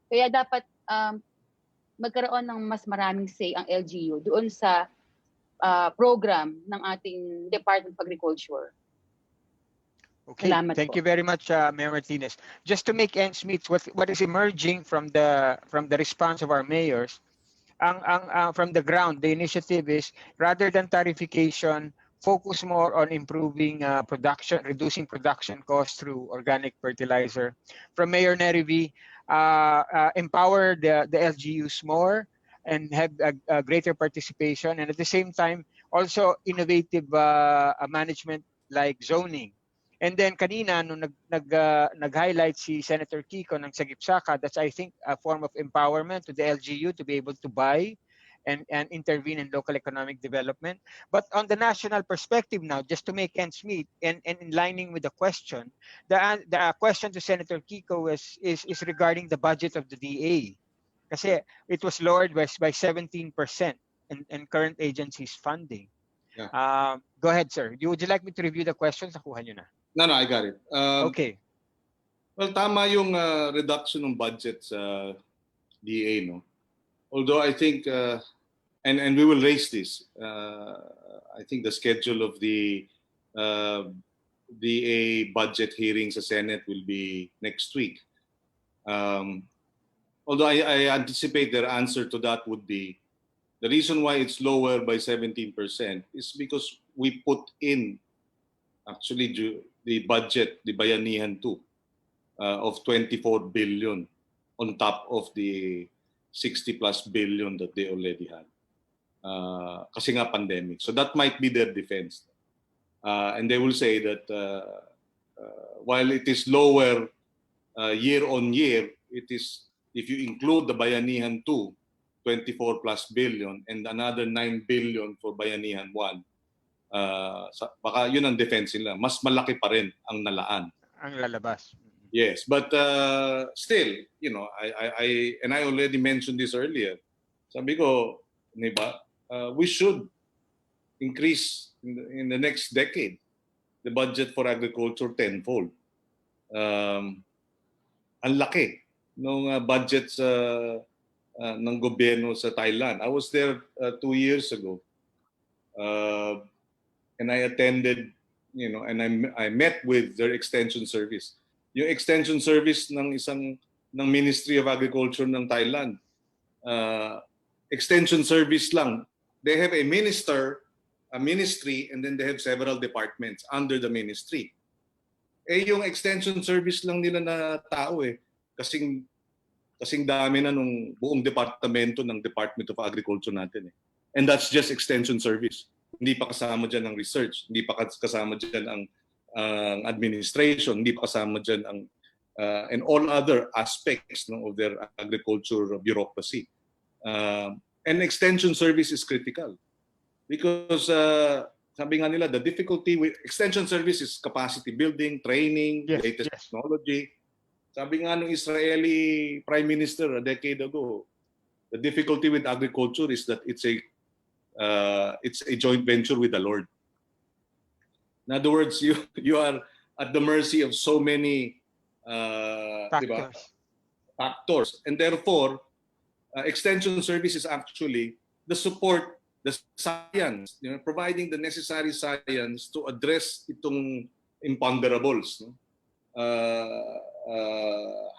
Kaya dapat magkaroon ng mas maraming say ang LGU doon sa program ng ating Department of Agriculture.
Okay,
Salamat
thank
po.
you very much, Mayor Martinez. Just to make ends meet, what is emerging from the response of our mayors, from the ground, the initiative is rather than tariffication, focus more on improving production, reducing production costs through organic fertilizer. From Mayor Nerivi, empower the LGUs more and have a greater participation, and at the same time, also innovative management like zoning. And then kanina, nung nag-highlight si Senator Kiko ng Sagip-Saka, that's I think a form of empowerment to the LGU to be able to buy and intervene in local economic development. But on the national perspective now, just to make ends meet and in lining with the question, the question to Senator Kiko is regarding the budget of the DA. Kasi it was lowered by 17% in current agency's funding.
Yeah.
Go ahead, sir. Would you like me to review the questions? Nakuha nyo na.
No, I got it.
Okay.
Well, tama yung reduction ng budget sa DA, no? Although I think, and we will raise this, I think the schedule of the DA budget hearing sa Senate will be next week. Although I anticipate their answer to that would be, the reason why it's lower by 17% is because we put in actually the budget, the Bayanihan 2, of 24 billion on top of the 60 plus billion that they already had. kasi nga pandemic. So that might be their defense. And they will say that while it is lower year on year, it is, if you include the Bayanihan 2, 24 plus billion, and another 9 billion for Bayanihan 1, baka yun ang defense nila. Mas malaki pa rin ang nalaan.
Ang lalabas.
Yes, but still, you know, I already mentioned this earlier. Sabi ko, diba, we should increase in the next decade the budget for agriculture tenfold. Ang laki ng budget ng gobyerno sa Thailand. I was there 2 years ago, and I attended, you know, and I met with their extension service. Yung extension service ng Ministry of Agriculture ng Thailand, extension service lang. They have a ministry, and then they have several departments under the ministry. Yung extension service lang nila na tao kasing dami na nung buong departamento ng Department of Agriculture natin . And that's just extension service. Hindi pa kasama dyan ang research, hindi pa kasama dyan ang administration, hindi pa kasama dyan ang and all other aspects of their agriculture bureaucracy. And extension service is critical because sabi nga nila, the difficulty with extension service is capacity building, training, latest technology. Sabi nga ng Israeli Prime Minister a decade ago, the difficulty with agriculture is that it's a joint venture with the Lord. In other words, you are at the mercy of so many factors, and therefore, extension service is actually the support, the science, you know, providing the necessary science to address itong imponderables. No?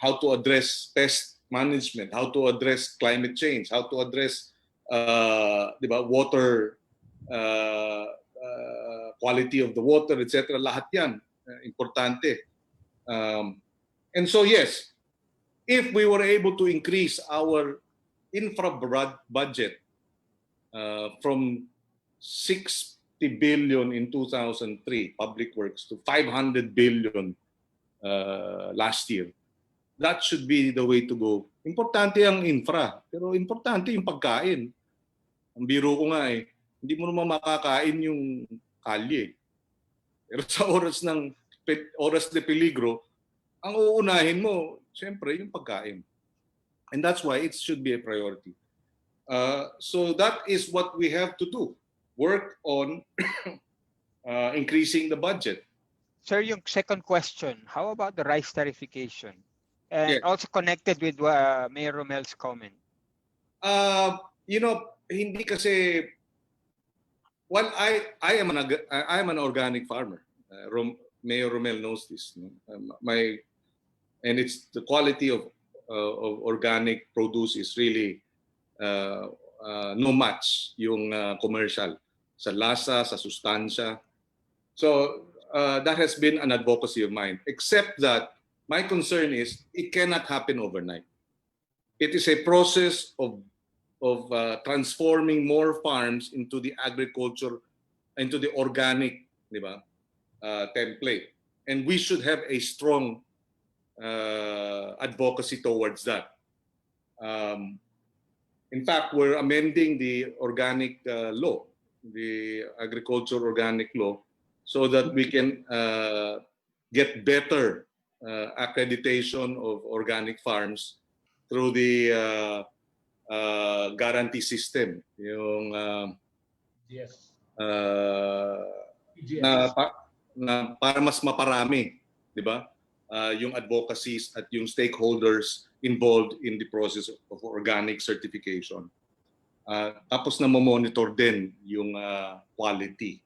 How to address pest management, how to address climate change, how to address water, quality of the water, etc. Lahat yan, importante. And so yes, if we were able to increase our infra budget from 60 billion in 2003, public works, to 500 billion last year, that should be the way to go. Importante ang infra, pero importante yung pagkain. Ang biro ko nga hindi mo naman makakain yung kalye. Pero sa oras de peligro, ang uunahin mo, siyempre, yung pagkain. And that's why it should be a priority. So that is what we have to do. Work on increasing the budget.
Sir, yung second question, how about the rice tariffication? And also connected with Mayor Rommel's comment.
You know, hindi kasi, well, I am an organic farmer. Mayor Rommel knows this. No? And it's the quality of organic produce is really no match yung commercial sa lasa, sa sustansya. So that has been an advocacy of mine, except that my concern is it cannot happen overnight. It is a process of transforming more farms into the agriculture, into the organic, di ba, template. And we should have a strong advocacy towards that. In fact, we're amending the organic law, the agriculture organic law, so that we can get better accreditation of organic farms through the guarantee system. Yung na para mas maparami, di ba? Yung advocacies at yung stakeholders involved in the process of organic certification. Tapos na monitor din yung quality.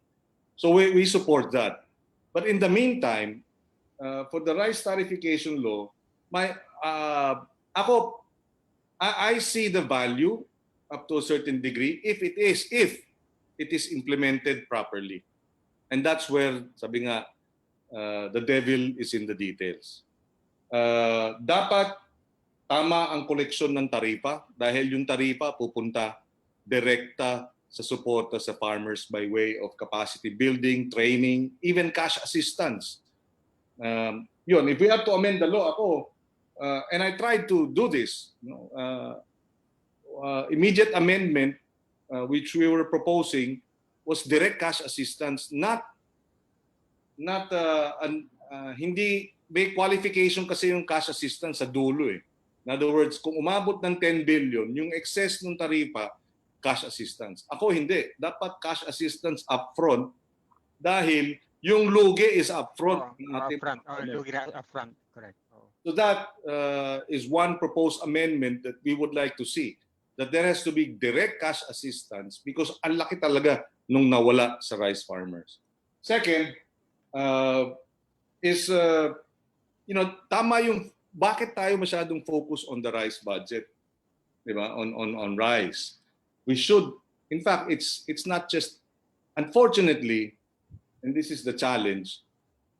So we support that. But in the meantime, for the rice tariffication law, I see the value up to a certain degree if it is implemented properly. And that's where, sabi nga, the devil is in the details. Dapat tama ang koleksyon ng taripa dahil yung taripa pupunta direkta sa suporta sa farmers by way of capacity building, training, even cash assistance. Yun, if we have to amend the law, and I tried to do this, immediate amendment which we were proposing was direct cash assistance, hindi may qualification kasi yung cash assistance sa dulo eh. In other words, kung umabot ng 10 billion, yung excess ng taripa, cash assistance. Ako hindi. Dapat cash assistance upfront dahil yung lugi is upfront.
Lugi na upfront. Correct.
So that is one proposed amendment that we would like to see. That there has to be direct cash assistance because ang laki talaga nung nawala sa rice farmers. Second, tama yung bakit tayo masyadong focus on the rice budget, diba? On rice. We should, in fact, it's not just, unfortunately, and this is the challenge,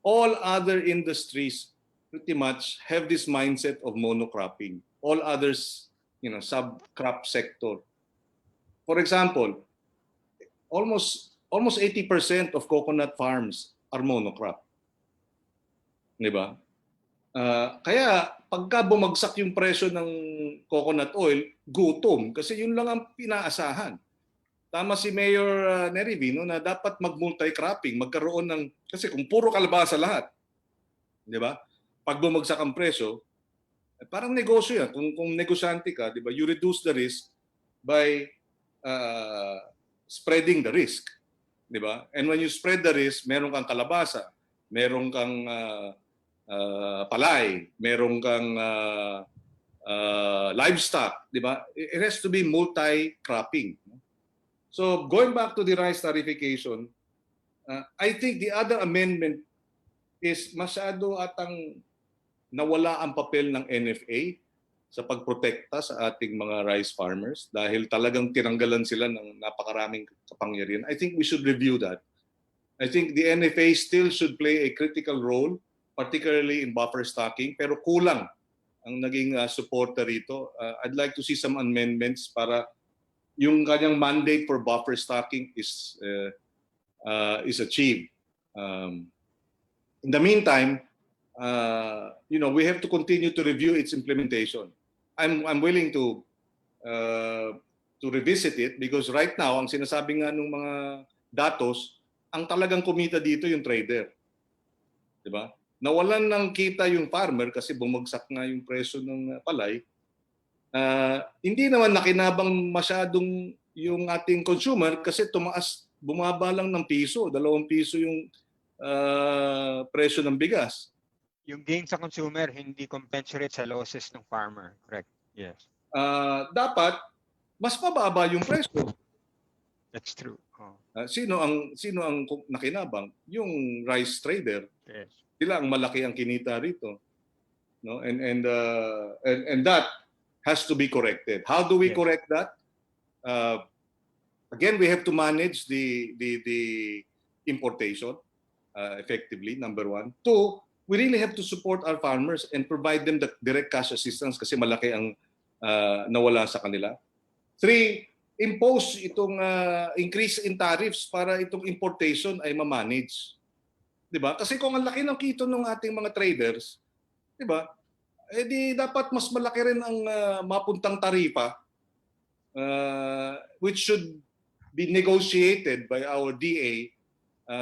all other industries pretty much have this mindset of monocropping. All others, sub-crop sector. For example, almost 80% of coconut farms are monocrop. Diba? Kaya pagka bumagsak yung presyo ng coconut oil, gutom kasi yun lang ang pinaasahan. Tama si Mayor Nerivi na dapat mag-multi-cropping, magkaroon ng, kasi kung puro kalabasa lahat, di ba? Pag bumagsak ang presyo, parang negosyo yan. Kung negosyante ka, di ba? You reduce the risk by spreading the risk, di ba? And when you spread the risk, meron kang kalabasa, meron kang palay, meron kang livestock, di ba? It has to be multi-cropping. So going back to the rice tariffication, I think the other amendment is masyado atang nawala ang papel ng NFA sa pagprotekta sa ating mga rice farmers dahil talagang tinanggalan sila ng napakaraming kapangyarihan. I think we should review that. I think the NFA still should play a critical role, particularly in buffer stocking, pero kulang ang naging suporta rito. I'd like to see some amendments para yung kanyang mandate for buffer stocking is achieved. In the meantime, we have to continue to review its implementation. I'm willing to revisit it because right now, ang sinasabi nga ng mga datos, ang talagang kumita dito yung trader. Diba? Nawalan ng kita yung farmer kasi bumagsak na yung presyo ng palay. Hindi naman nakinabang masyadong yung ating consumer kasi bumaba lang ng piso, 2 piso yung presyo ng bigas.
Yung gain sa consumer hindi commensurate sa losses ng farmer, correct? Yes.
Dapat mas mababa yung presyo.
That's true.
Sino ang nakinabang? Yung rice trader.
Yes.
Sila ang malaki ang kinita rito. No? And that has to be corrected. How do we correct that? Again, we have to manage the importation effectively, number 1. 2, we really have to support our farmers and provide them the direct cash assistance kasi malaki ang nawala sa kanila. 3, impose itong increase in tariffs para itong importation ay ma-manage. 'Di ba? Kasi kung ang laki ng kito ng ating mga traders, 'di ba? Di dapat mas malaki rin ang mapuntang taripa which should be negotiated by our DA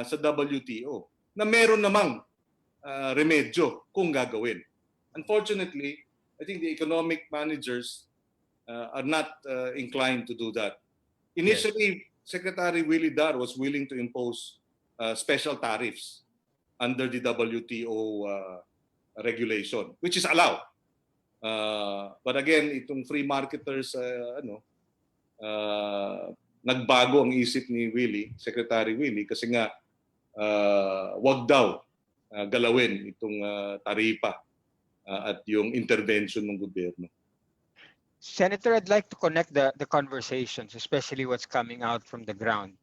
sa WTO na meron namang remedyo kung gagawin. Unfortunately, I think the economic managers are not inclined to do that. Initially, Secretary Willie Dar was willing to impose special tariffs under the WTO regulation, which is allowed. But again, itong free marketers, nagbago ang isip ni Willie, Secretary Willie, kasi nga wag daw galawin itong taripa at yung intervention ng gobyerno.
Senator, I'd like to connect the conversations, especially what's coming out from the ground.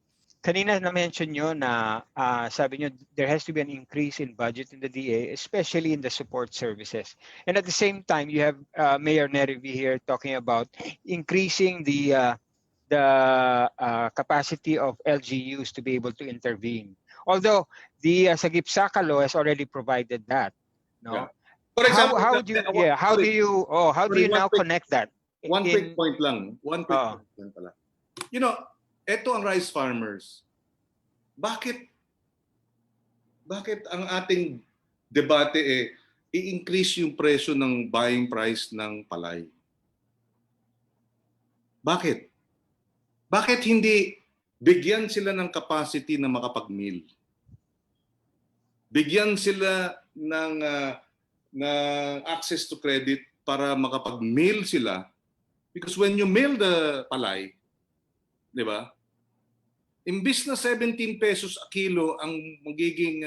Kanina na-mention nyo na sabi nyo there has to be an increase in budget in the DA, especially in the support services. And at the same time, you have Mayor Nerivi here talking about increasing the the capacity of LGUs to be able to intervene. Although the Sagip-Saka law has already provided that, no.
Yeah. For example,
How do you how do you now connect that?
One quick point lang. One quick point lang pala. You know, eto ang rice farmers. Bakit ang ating debate i-increase yung presyo ng buying price ng palay? Bakit? Bakit hindi bigyan sila ng capacity na makapag-mill? Bigyan sila ng access to credit para makapag-mill sila. Because when you mill the palay, di ba? Imbis na 17 pesos a kilo ang magiging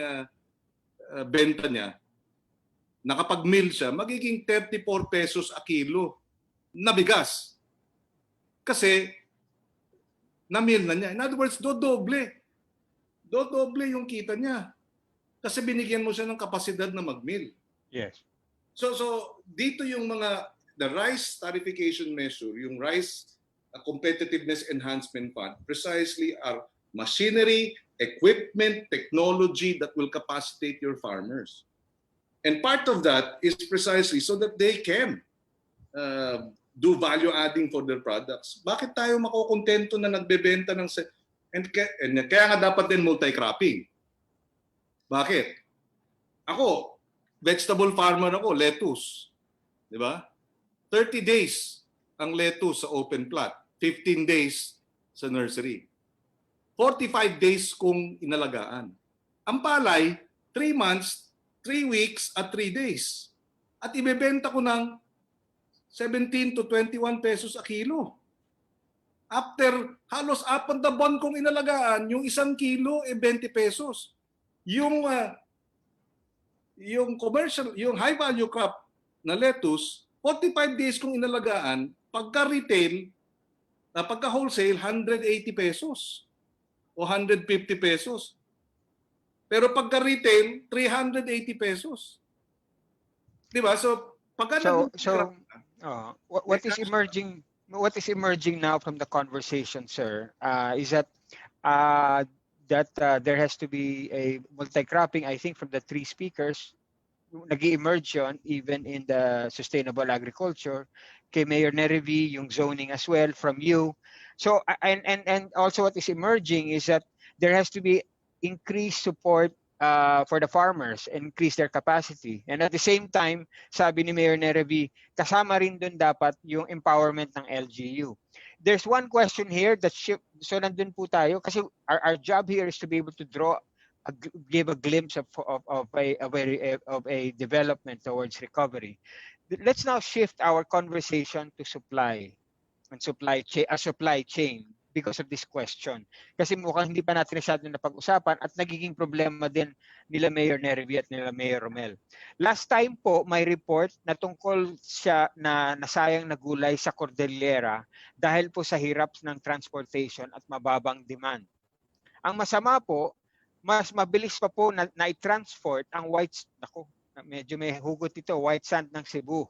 benta niya, nakapag-mill siya, magiging 34 pesos a kilo na bigas. Kasi na-mill na niya. In other words, dodoble. Dodoble yung kita niya. Kasi binigyan mo siya ng kapasidad na mag-mill.
Yes.
So dito yung the rice tarification measure, yung rice competitiveness enhancement fund, precisely are machinery, equipment, technology that will capacitate your farmers. And part of that is precisely so that they can do value adding for their products. Bakit tayo makukontento na nagbebenta ng and kaya nga dapat din multi-cropping. Bakit? Ako, vegetable farmer ako, lettuce. Di ba? 30 days ang lettuce sa open plot, 15 days sa nursery. 45 days kung inalagaan. Ang palay, 3 months, 3 weeks at 3 days. At ibebenta ko ng 17 to 21 pesos a kilo. After halos 4 na buwan kong inalagaan, yung 1 kilo 20 pesos. Yung commercial, yung high value crop na lettuce, 45 days kong inalagaan, pagka retail, pagka wholesale, 180 pesos o 150 pesos. Pero pagka retail, 380 pesos. Di ba? So, pagka
what is emerging now from the conversation, sir, is that there has to be a multi-cropping. I think from the 3 speakers, nag-emerge yun even in the sustainable agriculture. Kay Mayor Nerivi, yung zoning as well from you. So and also what is emerging is that there has to be increased support for the farmers, increase their capacity. And at the same time, sabi ni Mayor Nerivi, kasama rin dun dapat yung empowerment ng LGU. There's one question here that so nandun po tayo kasi our job here is to be able to give a glimpse of a development towards recovery. Let's now shift our conversation to supply and supply chain because of this question. Kasi mukhang hindi pa natin masyadong napag-usapan at nagiging problema din nila Mayor Nerivi at nila Mayor Rommel. Last time po, may report na tungkol siya na nasayang na gulay sa Cordillera dahil po sa hirap ng transportation at mababang demand. Ang masama po, mas mabilis pa po na i-transport ang medyo may hugot ito, white sand ng Cebu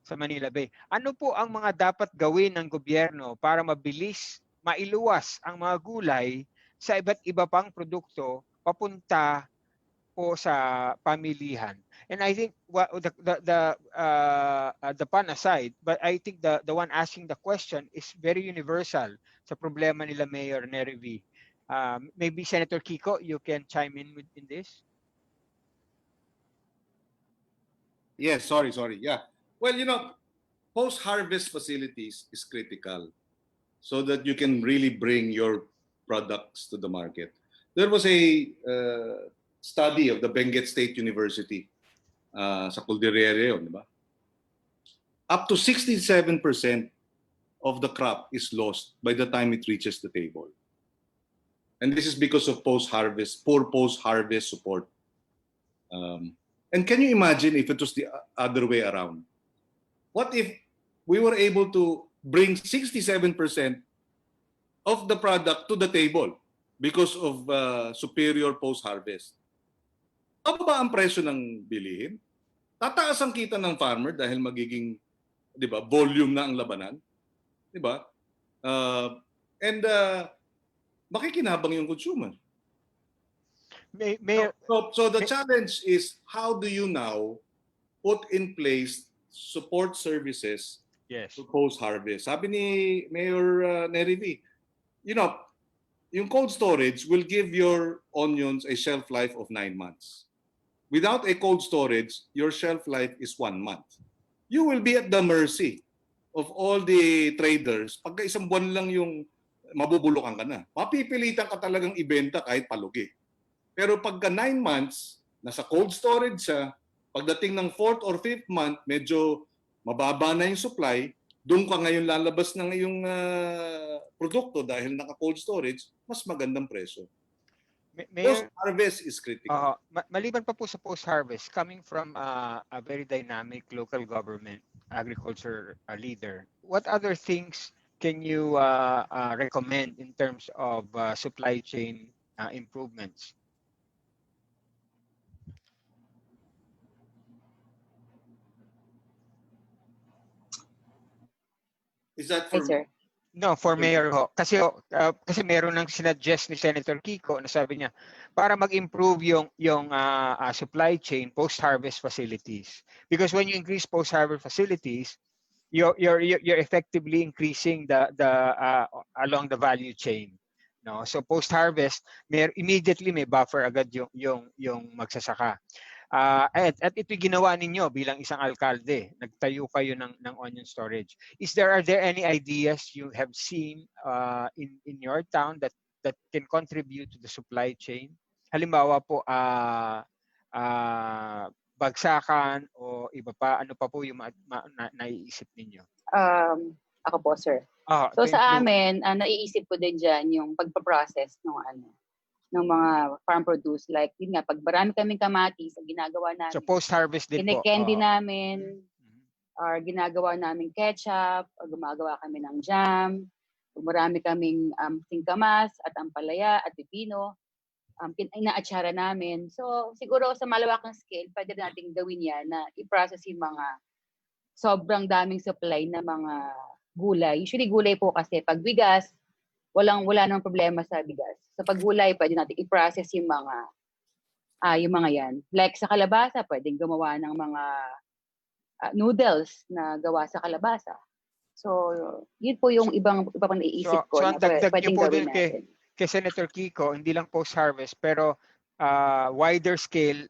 sa Manila Bay. Ano po ang mga dapat gawin ng gobyerno para mabilis mailuwas ang mga gulay sa iba't iba pang produkto papunta po sa pamilihan? And I think the pun aside, but I think the one asking the question is very universal sa problema nila Mayor Nerivi. Maybe Senator Kiko, you can chime in in this.
Yes, sorry. Yeah. Well, post-harvest facilities is critical so that you can really bring your products to the market. There was a study of the Benguet State University sa Cordillera yun, di ba? Up to 67% of the crop is lost by the time it reaches the table. And this is because of poor post-harvest support. And can you imagine if it was the other way around? What if we were able to bring 67% of the product to the table because of superior post-harvest? Bababa ang presyo ng bilihin? Tataas ang kita ng farmer dahil magiging, di ba, volume na ang labanan? Di ba? And makikinabang yung consumer.
Mayor,
So the challenge is, how do you now put in place support services
yes.
to post-harvest? Sabi ni Mayor Nerivi, yung cold storage will give your onions a shelf life of 9 months. Without a cold storage, your shelf life is 1 month. You will be at the mercy of all the traders. Pagka isang buwan lang yung mabubulukan ka na. Mapipilitan ka talagang ibenta kahit palugi. Pero pagka 9 months, nasa cold storage siya, pagdating ng 4th or 5th month, medyo mababa na yung supply, doon ka ngayon lalabas ng iyong produkto dahil naka-cold storage, mas magandang presyo.
Mayor,
Post-harvest is critical.
maliban pa po sa post-harvest, coming from a very dynamic local government agriculture leader, what other things can you recommend in terms of supply chain improvements?
Is that
Hi,
for
sir.
No, for Mayor ho. Kasi meron ng sinuggest ni Senator Kiko na sabi niya para mag-improve yung supply chain post-harvest facilities. Because when you increase post-harvest facilities, you're effectively increasing the along the value chain. No, so post-harvest, immediately may buffer agad yung magsasaka. At ito ginawa ninyo bilang isang alkalde, nagtayo kayo ng onion storage. Are there any ideas you have seen in your town that can contribute to the supply chain? Halimbawa po bagsakan o iba pa, ano pa po yung naiisip ninyo?
Ako po, sir. So sa amin, naiisip ko din dyan yung pagpaprocess ng mga farm produce. Like, yun nga, pag marami kaming kamatis, ang ginagawa namin.
So post-harvest din po?
Kine-candy namin, or ginagawa namin ketchup, or gumagawa kami ng jam. Kung marami kaming singkamas, at ampalaya, at pipino, inaatsara namin. So, siguro sa malawakang scale, pwede nating gawin yan na i-process yung mga sobrang daming supply na mga gulay. Usually gulay po kasi pag bigas, wala nang problema sa bigas. Sa paggulay, pwede natin i-process yung mga yan. Like sa kalabasa, pwedeng gumawa ng mga noodles na gawa sa kalabasa. So, yun po yung ibang naiisip ko.
So, ang dagdag niyo po din kay Senator Kiko, hindi lang post-harvest, pero wider scale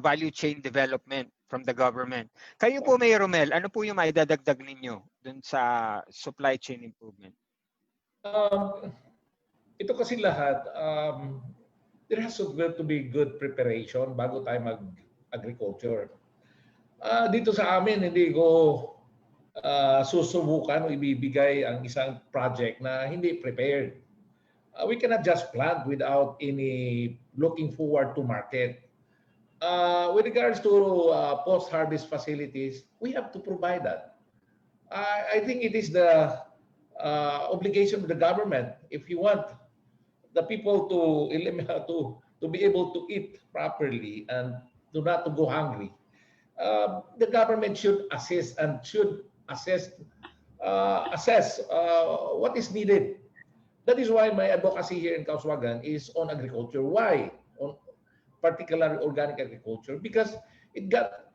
value chain development from the government. Kayo po, Mayor Rommel, ano po yung maidadagdag ninyo dun sa supply chain improvement?
Ito kasi lahat, there has to be good preparation bago tayo mag-agriculture. Dito sa amin, hindi ko susubukan o ibibigay ang isang project na hindi prepared. We cannot just plant without any looking forward to market. With regards to post-harvest facilities, we have to provide that. I think it is the obligation of the government, if you want the people to be able to eat properly and not to go hungry. The government should assess what is needed. That is why my advocacy here in Kauswagan is on agriculture. Why? On particularly organic agriculture, because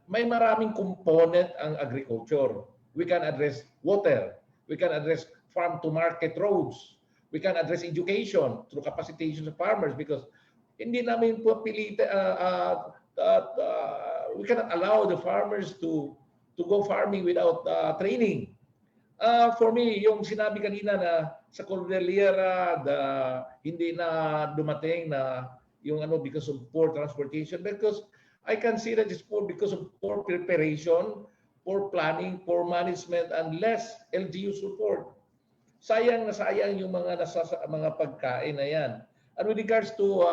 may maraming component ang agriculture. We can address water, we can address farm to market roads, we can address education through capacitation of farmers, because hindi namin po we cannot allow the farmers to go farming without training. For me, yung sinabi kanina na sa Cordillera, hindi na dumating na yung because of poor transportation, because I can see that it's poor because of poor preparation, poor planning, poor management, and less LGU support. Sayang na sayang yung mga pagkain na yan. And with regards to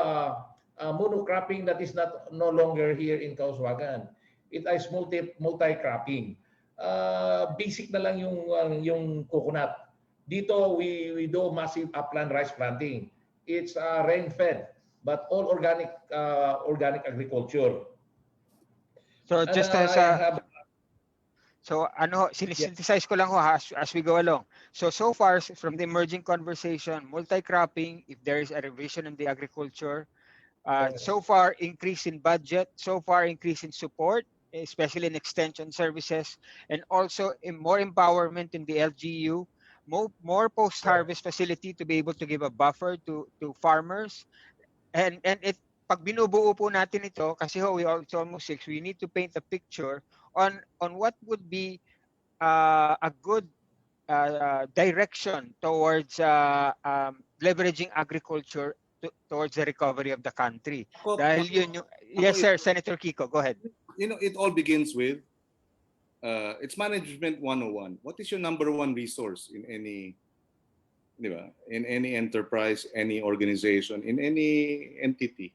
monocropping, that is no longer here in Kauswagan. It is multi-cropping. Basic na lang yung coconut. Dito we do massive upland rice planting. It's rain-fed, but all organic agriculture.
So So sinisynthesize ko lang ho as we go along. So far from the emerging conversation, multi-cropping, if there is a revision in the agriculture, so far increase in budget, so far increase in support, especially in extension services, and also more empowerment in the LGU, more post-harvest facility to be able to give a buffer to farmers. And it pag binubuo po natin ito, kasi it's almost 6, we need to paint a picture on what would be a good direction towards leveraging agriculture towards the recovery of the country. Dahil yun yung, yes sir, Senator Kiko, go ahead.
It all begins with it's management 101. What is your number one resource in any, in any enterprise, any organization, in any entity?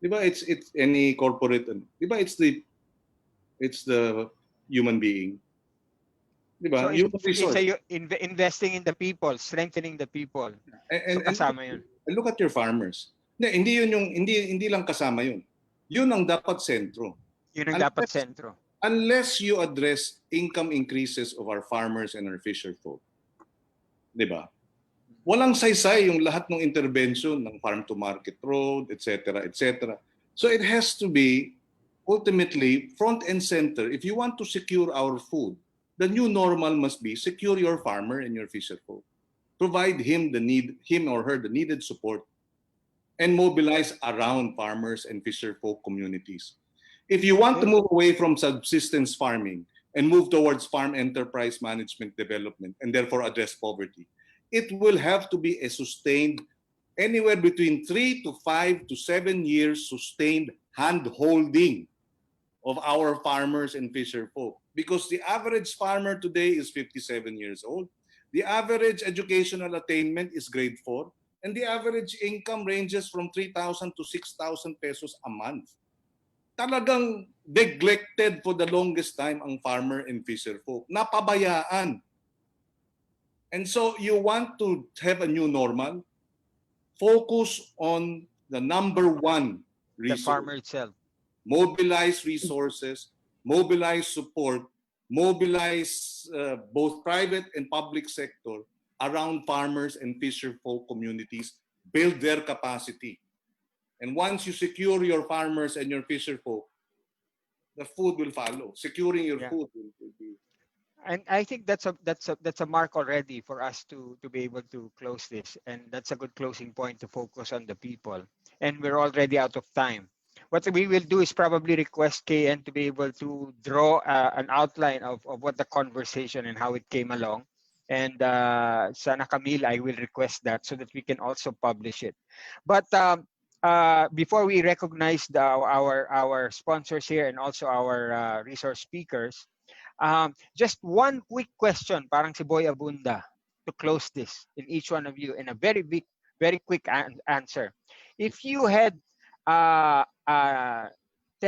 It's any corporate, it's the human being.
So
Human resource.
investing in the people, strengthening the people.
And
kasama yun.
Look at your farmers. Hindi lang kasama yun. Yun ang dapat sentro.
Yun ang dapat sentro.
Unless you address income increases of our farmers and our fisher folk. Walang saysay yung lahat ng intervention ng farm to market road, etc., etc. So it has to be ultimately front and center. If you want to secure our food, the new normal must be secure your farmer and your fisher folk. Provide him or her the needed support, and mobilize around farmers and fisher folk communities. If you want to move away from subsistence farming and move towards farm enterprise management development and therefore address poverty, it will have to be a sustained, anywhere between 3 to 5 to 7 years sustained hand-holding of our farmers and fisher folk. Because the average farmer today is 57 years old. The average educational attainment is grade 4. And the average income ranges from 3,000 to 6,000 pesos a month. Talagang neglected for the longest time ang farmer and fisher folk. Napabayaan. And so you want to have a new normal, focus on the number one resource.
The farmer itself.
Mobilize resources, mobilize support, mobilize both private and public sector around farmers and fisher folk communities, build their capacity. And once you secure your farmers and your fisher folk, the food will follow. Securing your food will be.
And I think that's a mark already for us to be able to close this, and that's a good closing point to focus on the people. And we're already out of time. What we will do is probably request KN to be able to draw an outline of what the conversation and how it came along. And sana Camille, I will request that so that we can also publish it. But before we recognize our sponsors here and also our resource speakers, just one quick question, parang si Boy Abunda, to close this in each one of you in a very quick answer. If you had 10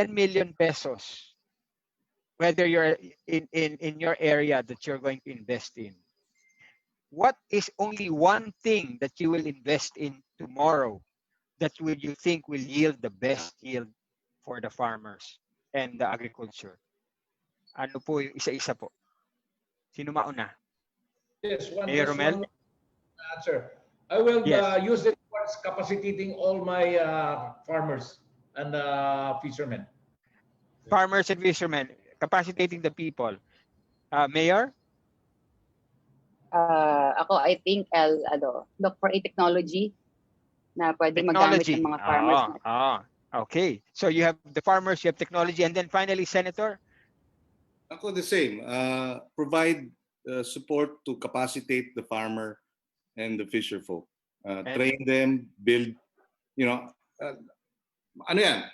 million pesos, whether you're in your area that you're going to invest in, what is only one thing that you will invest in tomorrow that you think will yield the best yield for the farmers and the agriculture? Ano po yung isa-isa po? Sino mauna?
Yes,
Mayor Rommel?
Answer. I will
Yes.
use it towards capacitating all my farmers and fishermen.
Farmers and fishermen, capacitating the people. Mayor?
Ako, I think I'll look for a technology na pwede magamit ng mga farmers.
Okay. So you have the farmers, you have technology, and then finally, Senator?
Ako the same. Provide support to capacitate the farmer and the fisher folk. Train them, build, ano yan?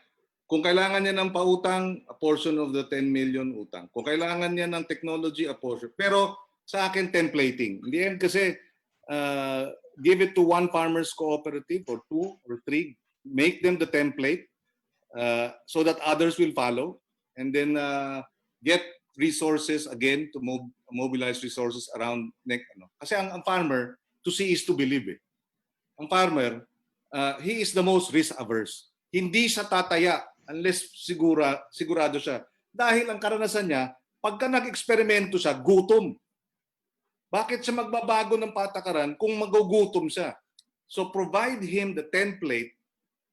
Kung kailangan niya ng pautang, a portion of the 10 million utang. Kung kailangan niya ng technology, a portion. Pero sa akin, templating. In the end kasi, give it to one farmers cooperative or 2 or 3. Make them the template so that others will follow. And then get resources again to mobilize resources around. Kasi ang farmer, to see is to believe. Ang farmer, he is the most risk averse. Hindi siya tataya unless sigurado siya. Dahil ang karanasan niya, pagka nag-eksperimento siya, gutom. Bakit siya magbabago ng patakaran kung magugutom siya? So provide him the template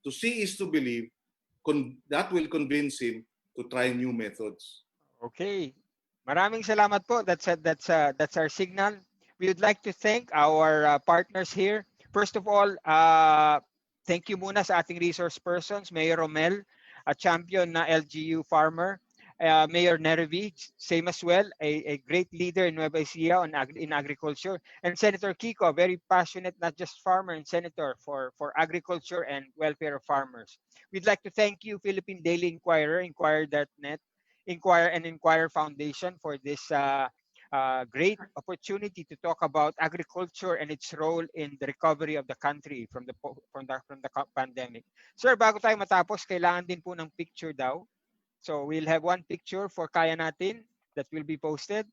to see is to believe. That will convince him to try new methods.
Okay. Maraming salamat po. That's our signal. We would like to thank our partners here. First of all, thank you muna sa ating resource persons, Mayor Rommel, a champion na LGU farmer, Mayor Nerivi, same as well, a great leader in Nueva Ecija in agriculture, and Senator Kiko, very passionate, not just farmer and senator for agriculture and welfare of farmers. We'd like to thank you, Philippine Daily Inquirer, Inquirer.net, Inquirer Foundation for this great opportunity to talk about agriculture and its role in the recovery of the country from the pandemic. Sir, bago tayo matapos, kailangan din po ng picture daw. So we'll have one picture for Kaya Natin that will be posted.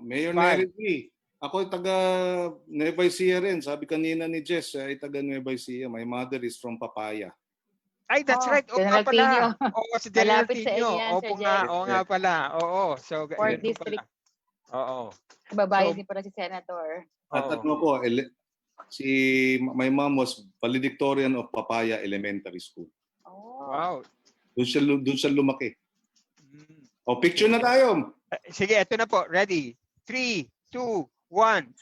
Mayor Nerivi, ako taga Nueva Ecija rin. Sabi kanina ni Jess, ay taga Nueva Ecija. My mother is from Papaya.
Ay, that's right. Oo nga
General
pala.
Pino.
Oo, si General
Malapit sa
Pino.
inyo yan,
Opo
Sir
nga,
Jess.
oo nga pala. Oo. So,
Fourth
yun po
District.
pala. Oo.
Kababayan
So,
din pala si Senator.
At ano po, my mom was valedictorian of Papaya Elementary School.
Oh.
wow.
Doon siya lumaki.
Mm.
O, picture na tayo.
Sige, eto na po. Ready? 3, 2, 1.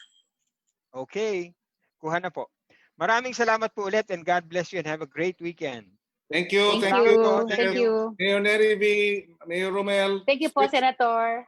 Okay. Kuha na po. Maraming salamat po ulit and God bless you and have a great weekend.
Thank you.
Thank
you.
you.
Thank
Thank you.
Mayor Nerivi, Mayor Rommel.
Thank you po, Senator.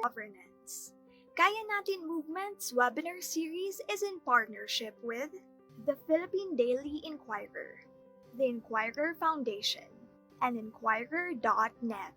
Governance. Kaya Natin Movement's webinar series is in partnership with the Philippine Daily Inquirer, the Inquirer Foundation, and Inquirer.net.